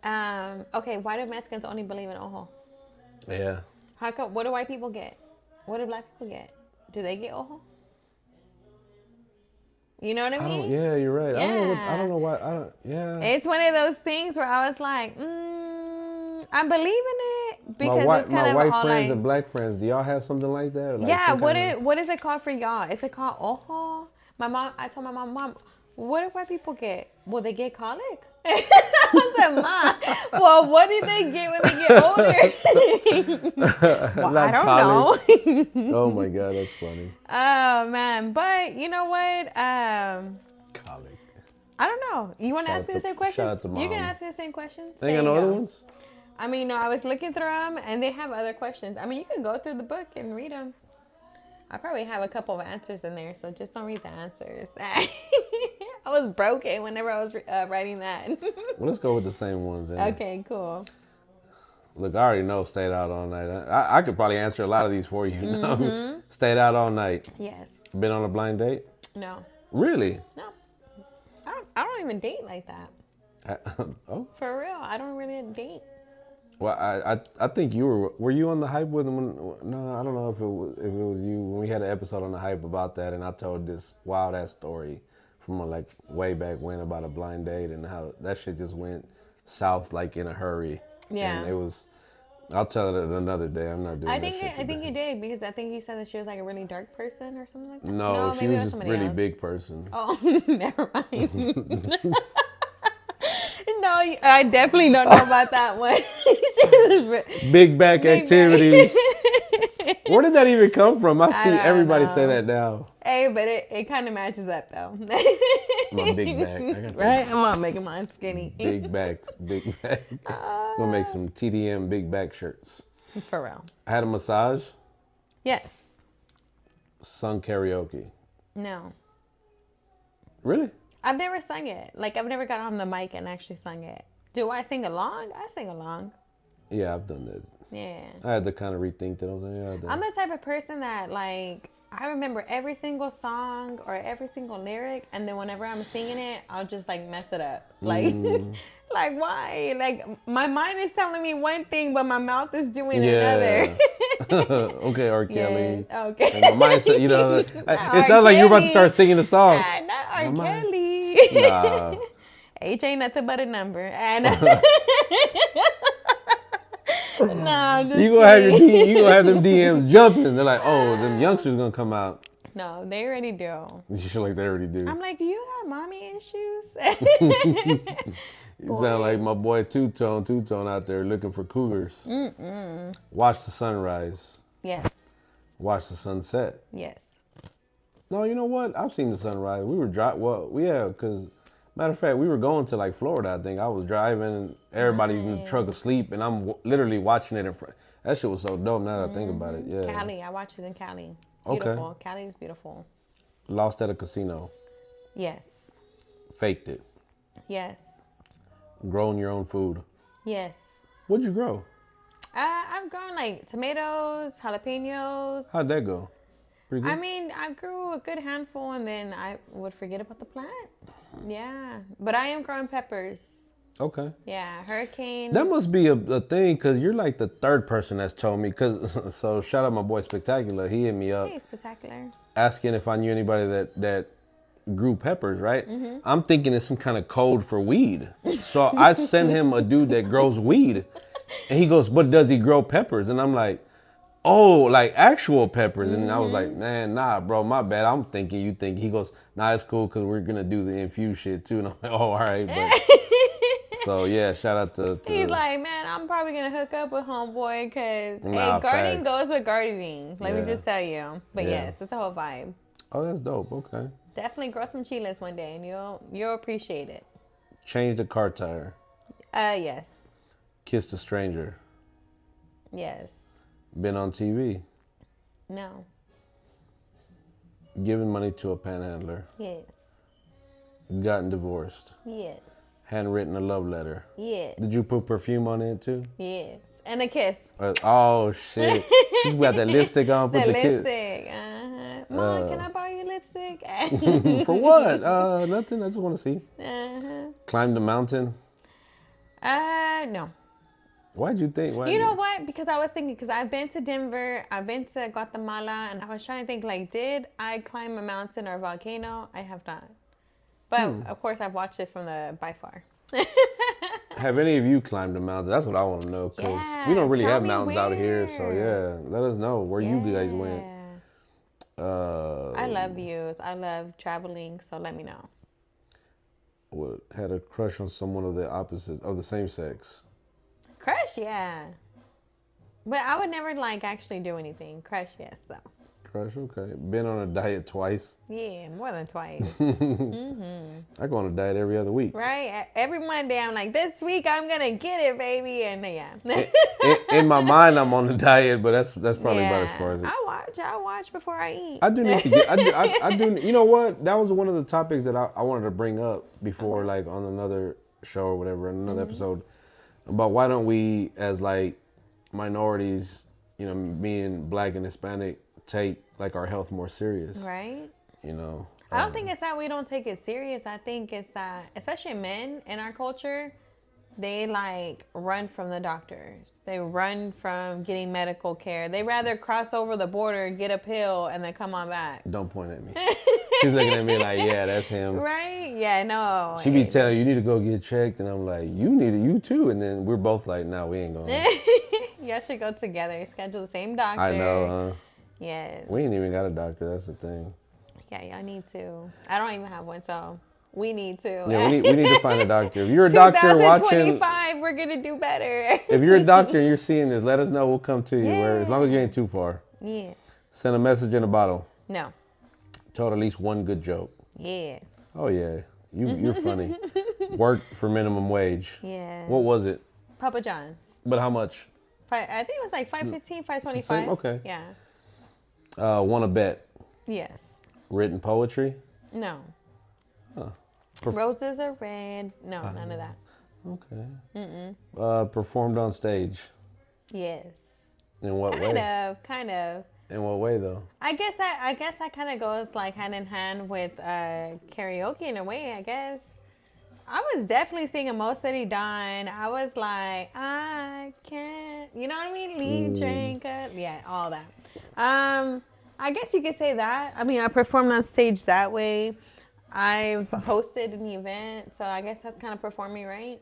okay, why do Mexicans only believe in ojo? Yeah. How come? What do white people get? What do black people get? Do they get ojo? You know what I mean? Yeah, you're right. Yeah. I don't know why. Yeah. It's one of those things where I was like, I believe in it because it's kind my of white all friends like, and black friends, do y'all have something like that? Like yeah. some What kind what is it called for y'all? Is it called ojo? I told my mom, what do white people get? Will they get colic? I said, Mom, well, what do they get when they get older? Well, I don't know. Oh my God, that's funny. Oh man, but you know what? Colic. I don't know. You want to Shout ask me out the same to- question? shout out to You can Mom. ask me the same question. Ain't got no other ones? I mean, no, I was looking through them and they have other questions. I mean, you can go through the book and read them. I probably have a couple of answers in there, so just don't read the answers. I was broken whenever I was writing that. Well, let's go with the same ones then. Okay, cool. Look, I already know stayed out all night. I could probably answer a lot of these for you. Mm-hmm. Stayed out all night. Yes. Been on a blind date? No. Really? No. I don't even date like that. Oh. For real, I don't really date. Well, I think you were you on the hype with him? No, I don't know if it was you when we had an episode on the hype about that, and I told this wild ass story from like way back when about a blind date and how that shit just went south like in a hurry. Yeah. And it was. I'll tell it another day. I'm not doing. I that shit think today. you did because I think you said that she was like a really dark person or something like that. No, she maybe it was just somebody really else. big person. Oh, never mind. No, I definitely don't know about that one. Big back Big activities. back. Where did that even come from? I see don't everybody know. say that now. Hey, but it kind of matches up though. My big back. I got Right? I'm not making mine skinny. big backs, big back. Gonna make some TDM big back shirts. For real. I had a massage, Yes. sung karaoke. No. Really? I've never sung it. Like I've never got on the mic and actually sung it. Do I sing along? I sing along. Yeah, I've done that. Yeah. I had to kind of rethink that. I was like, yeah, I've done I'm the type of person that like I remember every single song or every single lyric, and then whenever I'm singing it, I'll just like mess it up. Like, like why? Like my mind is telling me one thing, but my mouth is doing another. Okay, R. Kelly. Yeah, okay. And my mindset, you know, it R. sounds like you're about to Kelly. start singing a song. Not R. My mind- Kelly. Nah. H ain't nothing but a number. And nah, I'm just You gonna have kidding. you gonna have them DMs jumping. They're like, oh, them youngsters gonna come out. No, they already do. You feel like they already do. I'm like, do you got mommy issues? You sound like my boy Two Tone out there looking for cougars. Watch the sunrise. Yes. Watch the sunset. Yes. No, you know what? I've seen the sunrise. We were because matter of fact, we were going to like Florida. I think I was driving. Everybody's in the truck asleep, and I'm literally watching it in front. That shit was so dope. Now that I think about it, yeah. Cali. I watched it in Cali. Okay. Beautiful. Cali is beautiful. Lost at a casino. Yes. Faked it. Yes. Grown your own food. Yes. What'd you grow? I've grown like tomatoes, jalapenos. How'd that go? Pretty good? I mean, I grew a good handful and then I would forget about the plant. Yeah. But I am growing peppers. Okay. Yeah. Hurricane. That must be a thing, because you're like the third person that's told me. So shout out my boy Spectacular. He hit me up Hey, spectacular. asking if I knew anybody that grew peppers, right? I'm thinking it's some kind of code for weed. So I send him a dude that grows weed. And he goes, but does he grow peppers? And I'm like, oh, like actual peppers. And I was like, man, nah, bro, my bad. I'm thinking you think. He goes, nah, it's cool because we're going to do the infused shit too. And I'm like, oh, all right. But so yeah, shout out to He's like, man, I'm probably going to hook up with homeboy because Nah, hey, gardening facts. goes with gardening. Let me Yeah. just tell you. But Yeah. yes, it's a whole vibe. oh, that's dope. Okay. Definitely grow some chiles one day and you'll appreciate it. Change the car tire. Yes. Kissed a stranger. Yes. Been on TV. No. Given money to a panhandler. Yes. Gotten divorced. Yes. Handwritten a love letter. Yes. Did you put perfume on it too? Yes. And a kiss. Oh shit! She got that lipstick on. Put the lipstick. Mom, can I borrow your lipstick? For what? Nothing. I just want to see. Climbed the mountain. No. Why'd you think? You know what? Because I was thinking, because I've been to Denver, I've been to Guatemala, and I was trying to think, like, did I climb a mountain or a volcano? I have not. But, of course, I've watched it from the by far. Have any of you climbed a mountain? That's what I want to know, because we don't really have mountains out here. So, yeah, let us know where you guys went. I love youth. I love traveling, so let me know. Had a crush on someone of the same sex. Crush, yeah. But I would never, like, actually do anything. Crush, yes, though. Crush, okay. Been on a diet twice. Yeah, more than twice. I go on a diet every other week. Right? Every Monday, I'm like, this week I'm going to get it, baby. And yeah. In my mind, I'm on a diet, but that's probably about as far as it. I watch before I eat. I do need to get, I do, you know what? That was one of the topics that I wanted to bring up before, like on another show or whatever, another episode, about why don't we, as like minorities, you know, being Black and Hispanic, take like our health more serious. Right. You know. I don't think it's that we don't take it serious. I think it's that, especially men in our culture, they like run from the doctors. They run from getting medical care. They rather cross over the border, get a pill, and then come on back. Don't point at me. She's looking at me like, yeah, that's him. Right? Yeah, no. She be telling you need to go get checked, and I'm like, you too. And then we're both like, no, we ain't going. Y'all should go together. Schedule the same doctor. I know, huh? Yes. We ain't even got a doctor. That's the thing. Yeah, y'all need to. I don't even have one, so we need to. Yeah, we need to find a doctor. If you're a doctor watching, 2025, we're gonna do better. If you're a doctor and you're seeing this, let us know. We'll come to you. As long as you ain't too far. Yeah. Send a message in a bottle. No. Told at least one good joke. Yeah. Oh yeah, you're funny. Worked for minimum wage. Yeah. What was it? Papa John's. But how much? I think it was like $5.15, $5.25. Same? Okay. Yeah. Want to bet? Yes. Written poetry? No. Huh. Roses are red. No, none of that. Okay. Performed on stage? Yes. In what way? Kind of. In what way though? I guess that kind of goes like hand in hand with karaoke in a way, I guess. I was definitely singing Mo City Dawn. I was like, I can't, you know what I mean? Leave, drink, yeah, all that. I guess you could say that. I mean, I performed on stage that way. I've hosted an event, so I guess that's kind of performing, right?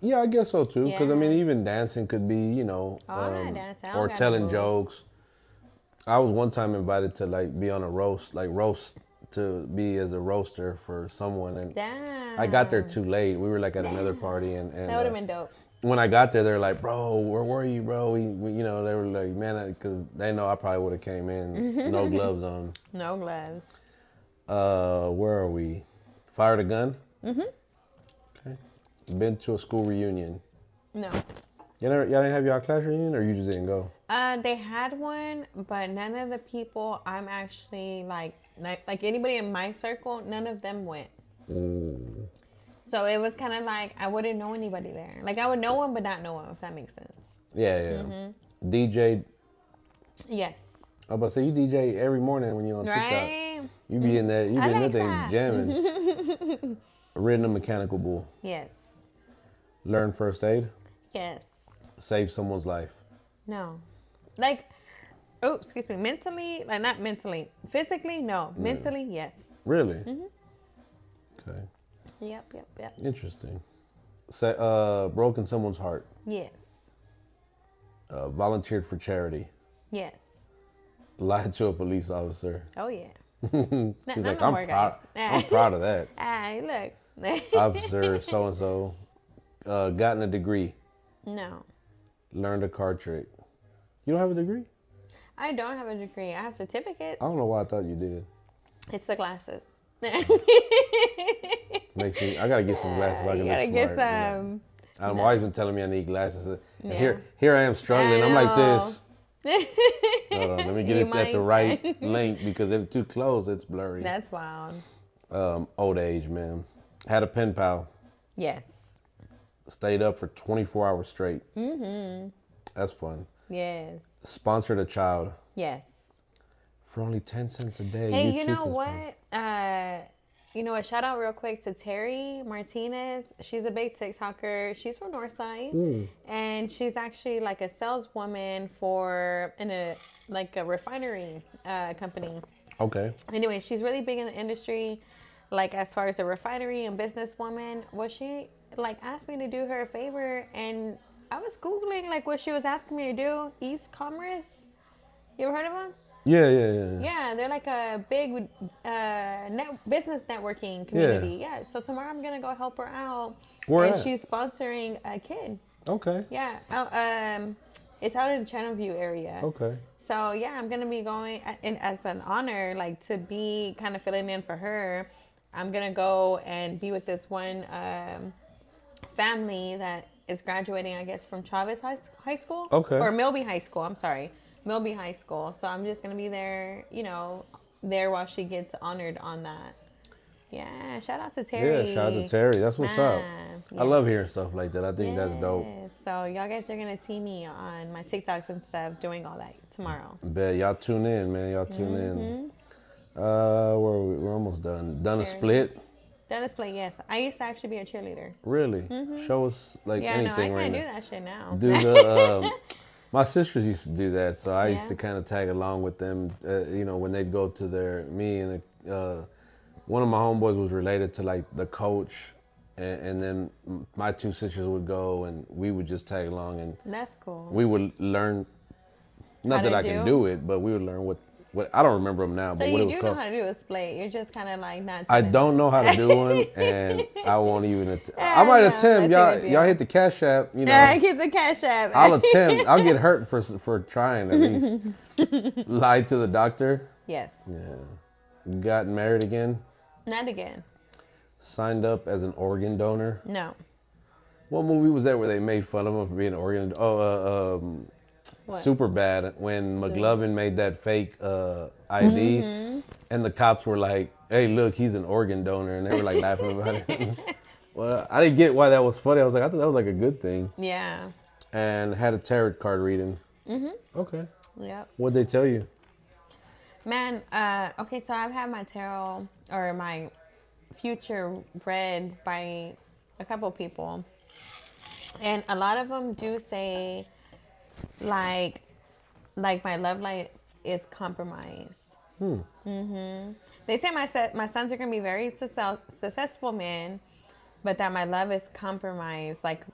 Yeah, I guess so too. Because Yeah. I mean, even dancing could be, you know, I'm not dancing. I don't or got telling no jokes. I was one time invited to like be on a roast to be as a roaster for someone, and Damn. I got there too late. We were like at another party, and That would have been dope. When I got there, they were like, "Bro, where were you, bro?" We you know, they were like, "Man," because they know I probably would have came in, no gloves on. No gloves. Where are we? Fired a gun? Mm-hmm. Okay. Been to a school reunion? No. Y'all didn't have your class reunion, or you just didn't go? They had one, but none of the people I'm actually like anybody in my circle, none of them went. So it was kind of like I wouldn't know anybody there. Like I would know them, but not know them, if that makes sense. Yeah. Mm-hmm. DJ? Yes. I was about to say, you DJ every morning when you're on TikTok. Right? You be in there, you be in that thing Alexa. jamming. Ridden a mechanical bull. Yes. Learn first aid. Yes. Save someone's life. No. Like, oh, excuse me. Mentally, like not mentally. Physically, no. Mentally, yes. Really? Mm-hmm. Okay. Yep. Interesting. Broken someone's heart. Yes. Volunteered for charity. Yes. Lied to a police officer. Oh yeah. She's like, I'm proud of that. Look. Officer so and so. Gotten a degree. No. Learned a card trick. You don't have a degree? I don't have a degree. I have certificates. I don't know why I thought you did. It's the glasses. Makes me. I gotta get some glasses so I can look smart. Get some. I've always been telling me I need glasses. And here I am struggling. I'm like this. Hold on, let me get it at the right length because if it's too close, it's blurry. That's wild. Old age, man. Had a pen pal. Yes. Stayed up for 24 hours straight. Mm-hmm. That's fun. Yes. Sponsored a child. Yes. For only 10 cents a day. Hey, you know what? A shout out real quick to Terry Martinez. She's a big TikToker. She's from Northside, and she's actually like a saleswoman for a refinery company. Okay. Anyway, she's really big in the industry, like as far as a refinery and businesswoman. Well, she like asked me to do her a favor, and I was Googling like what she was asking me to do. East Commerce. You ever heard of them? Yeah. Yeah, they're like a big business networking community. Yeah. So tomorrow I'm gonna go help her out. Where and at? she's sponsoring a kid. Okay. Yeah. It's out in the Channelview area. Okay. So yeah, I'm gonna be going, and as an honor, like to be kind of filling in for her. I'm gonna go and be with this one family that is graduating, I guess, from Chavez High School. Okay. Or Milby High School. I'm sorry. Milby High School. So I'm just going to be there, there while she gets honored on that. Yeah, shout out to Terry. Yeah, shout out to Terry. That's what's up. Yes. I love hearing stuff like that. I think that's dope. So y'all guys are going to see me on my TikToks and stuff doing all that tomorrow. Bet. Y'all tune in, man. Y'all tune in. We're almost done. Done a split. Done a split, yes. I used to actually be a cheerleader. Really? Show us anything right now. I can't do that shit now. Do the... My sisters used to do that, so I used to kind of tag along with them. When they'd go to me and one of my homeboys was related to like the coach, and then my two sisters would go, and we would just tag along, and that's cool. We would learn. Not that I can do it, but we would learn what I don't remember them now, but what it was called. So you do know how to do a split. You're just kind of like not. I don't know how to do one, and I won't even. I might attempt. Y'all hit the Cash App. I hit the Cash App. I'll attempt. I'll get hurt for trying at least. Lied to the doctor. Yes. Yeah. Got married again. Not again. Signed up as an organ donor. No. What movie was that where they made fun of him for being an organ? Super bad when McLovin made that fake ID, and the cops were like, "Hey, look, he's an organ donor," and they were like laughing about it. Well, I didn't get why that was funny. I thought that was like a good thing. Yeah. And had a tarot card reading. Okay. Yep. What'd they tell you? Man, okay, so I've had my tarot or my future read by a couple people, and a lot of them do say like my love life is compromised. They say my sons are gonna be very successful men, but that my love is compromised, like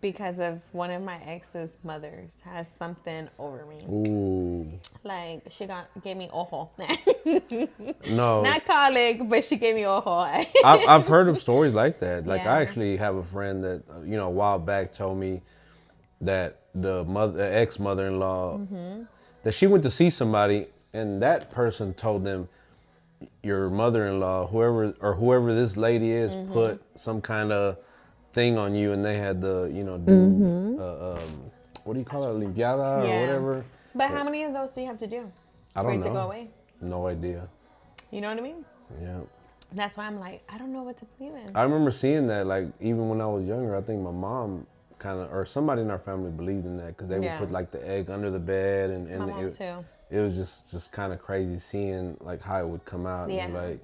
because of one of my ex's mothers has something over me. Ooh. Like she gave me ojo. No. Not colic, but she gave me ojo. I've heard of stories like that. Like I actually have a friend that a while back told me that the ex-mother-in-law that she went to see somebody, and that person told them, your mother-in-law, whoever this lady is, put some kind of thing on you, and they had to do what do you call it, limpiada or whatever. But how many of those do you have to do for it to go away? No idea. You know what I mean? Yeah. That's why I'm like, I don't know what to believe in. I remember seeing that, like, even when I was younger. I think my mom or somebody in our family believed in that, because they would put like the egg under the bed, and my mom too. It was just kind of crazy seeing like how it would come out. Yeah. And like,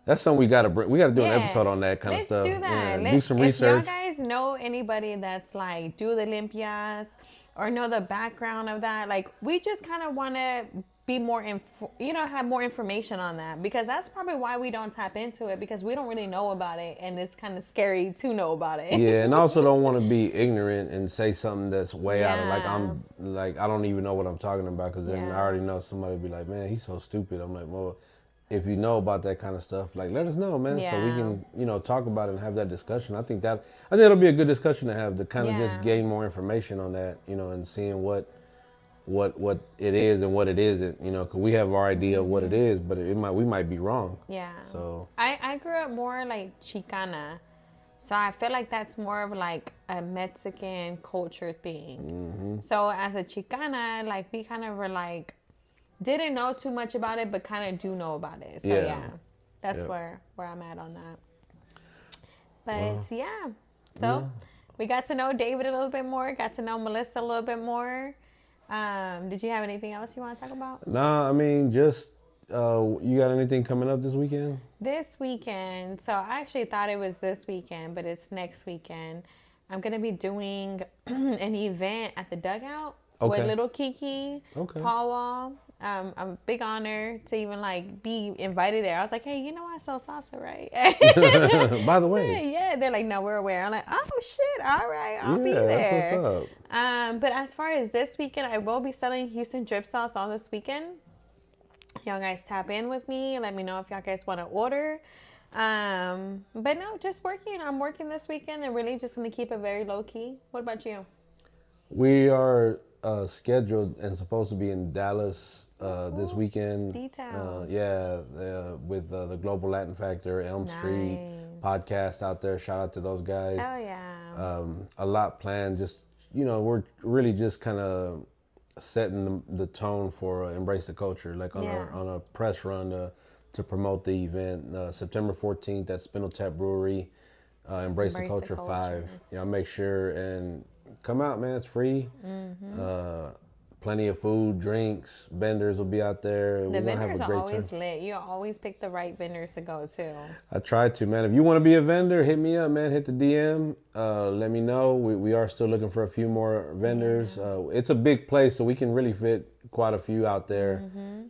that's something we gotta do an episode on that kind of stuff. Let's do that. Yeah, do some research. If y'all guys know anybody that's like do the limpias or know the background of that, like we just kind of want to be more, have more information on that, because that's probably why we don't tap into it, because we don't really know about it, and it's kind of scary to know about it. Yeah, and I also don't want to be ignorant and say something that's way out of I don't even know what I'm talking about, because then I already know somebody will be like, man, he's so stupid. I'm like, well, if you know about that kind of stuff, like, let us know, man, so we can, talk about it and have that discussion. I think it'll be a good discussion to have, to kind of just gain more information on that, and seeing what it is and what it isn't, because we have our idea of what it is, but we might be wrong. Yeah. So I grew up more like Chicana. So I feel like that's more of like a Mexican culture thing. So as a Chicana, like we kind of were like, didn't know too much about it, but kind of do know about it. So yeah, that's where I'm at on that. But yeah, so we got to know David a little bit more, got to know Melissa a little bit more. Did you have anything else you want to talk about? Nah, I mean, just you got anything coming up this weekend? This weekend, so I actually thought it was this weekend, but it's next weekend. I'm going to be doing an event at the Dugout with Little Kiki, Paul Wall. A big honor to even like be invited there. I was like, hey, you know I sell salsa, right? By the way. Yeah. They're like, no, we're aware. I'm like, oh shit, all right, I'll be there. That's what's up. But as far as this weekend, I will be selling Houston drip sauce all this weekend. Y'all guys tap in with me. Let me know if y'all guys want to order. But no, just working. I'm working this weekend and really just going to keep it very low key. What about you? We are scheduled and supposed to be in Dallas this weekend. With the Global Latin Factor, Elm Street podcast out there. Shout out to those guys. Hell yeah. A lot planned. Just, we're really just kind of setting the tone for Embrace the Culture, like on a press run to promote the event. September 14th at Spindle Tap Brewery, Embrace the Culture 5. Make sure and come out, man. It's free. Plenty of food, drinks, vendors will be out there. The vendors are always lit. You always pick the right vendors to go to. I try to, man. If you want to be a vendor, hit me up, man. Hit the DM. Let me know. We are still looking for a few more vendors. It's a big place, so we can really fit quite a few out there.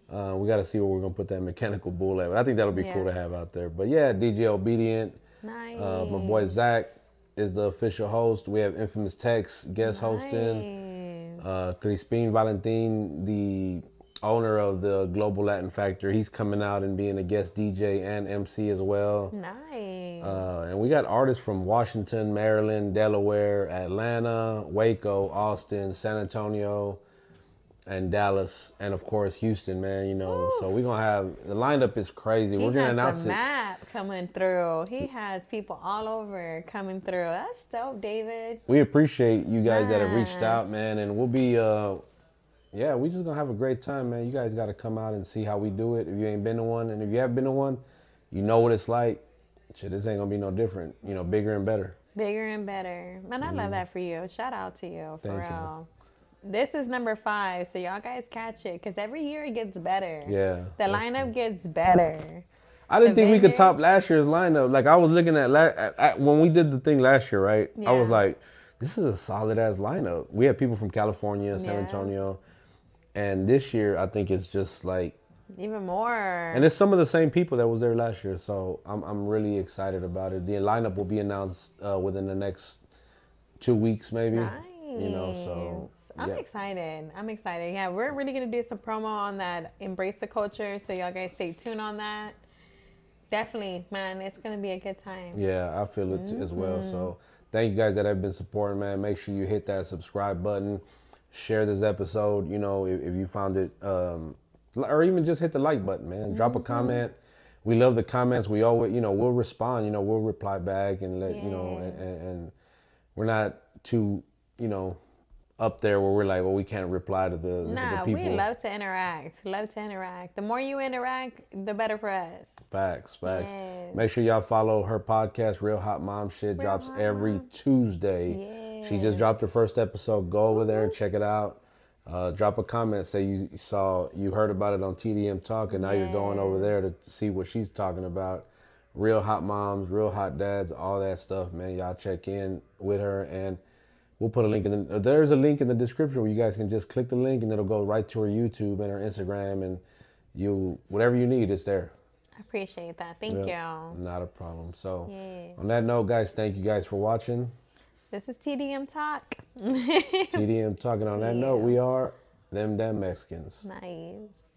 We got to see where we're going to put that mechanical bull at. But I think that'll be cool to have out there. But yeah, DJ Obedient. Nice. My boy Zach is the official host. We have Infamous Tex guest hosting. Crispin Valentin, the owner of the Global Latin Factor, he's coming out and being a guest DJ and MC as well. Nice. And we got artists from Washington, Maryland, Delaware, Atlanta, Waco, Austin, San Antonio, and Dallas, and of course Houston, man. Ooh. So we're gonna have the lineup is crazy. We're gonna announce the map coming through. He has people all over coming through. That's dope, David. We appreciate you guys that have reached out, man, and we'll be we just gonna have a great time, man. You guys got to come out and see how we do it. If you ain't been to one, and if you have been to one, you know what it's like. Shit, this ain't gonna be no different. Bigger and better. Bigger and better, man. I love that for you. Shout out to you, for real. This is number 5, so y'all guys catch it, because every year it gets better. Yeah. The lineup gets better. I didn't think we could top last year's lineup. Like, I was looking at when we did the thing last year, right? Yeah. I was like, this is a solid-ass lineup. We had people from California, San Antonio, and this year I think it's just like... even more. And it's some of the same people that was there last year, so I'm really excited about it. The lineup will be announced within the next 2 weeks, maybe. Nice. So... I'm excited. Yeah, we're really going to do some promo on that Embrace the Culture, so y'all guys stay tuned on that. Definitely, man, it's going to be a good time. Yeah, I feel it as well. So thank you guys that have been supporting, man. Make sure you hit that subscribe button. Share this episode, if you found it, or even just hit the like button, man. Drop a comment. We love the comments. We always, we'll respond, we'll reply back and let, and we're not too, up there where we're like, well, we can't reply to the people. We love to interact. The more you interact, the better for us. Facts. Yes. Make sure y'all follow her podcast, Real Hot Mom Shit. Drops every Tuesday. Yes. She just dropped her first episode. Go over there and check it out. Drop a comment. Say you heard about it on TDM Talk, and now you're going over there to see what she's talking about. Real hot moms, real hot dads, all that stuff, man. Y'all check in with her, and we'll put a link there's a link in the description where you guys can just click the link and it'll go right to her YouTube and her Instagram, and whatever you need, it's there. I appreciate that. Thank you. Not a problem. So on that note, guys, thank you guys for watching. This is TDM Talk. TDM Talk. And on that note, we are them damn Mexicans. Nice.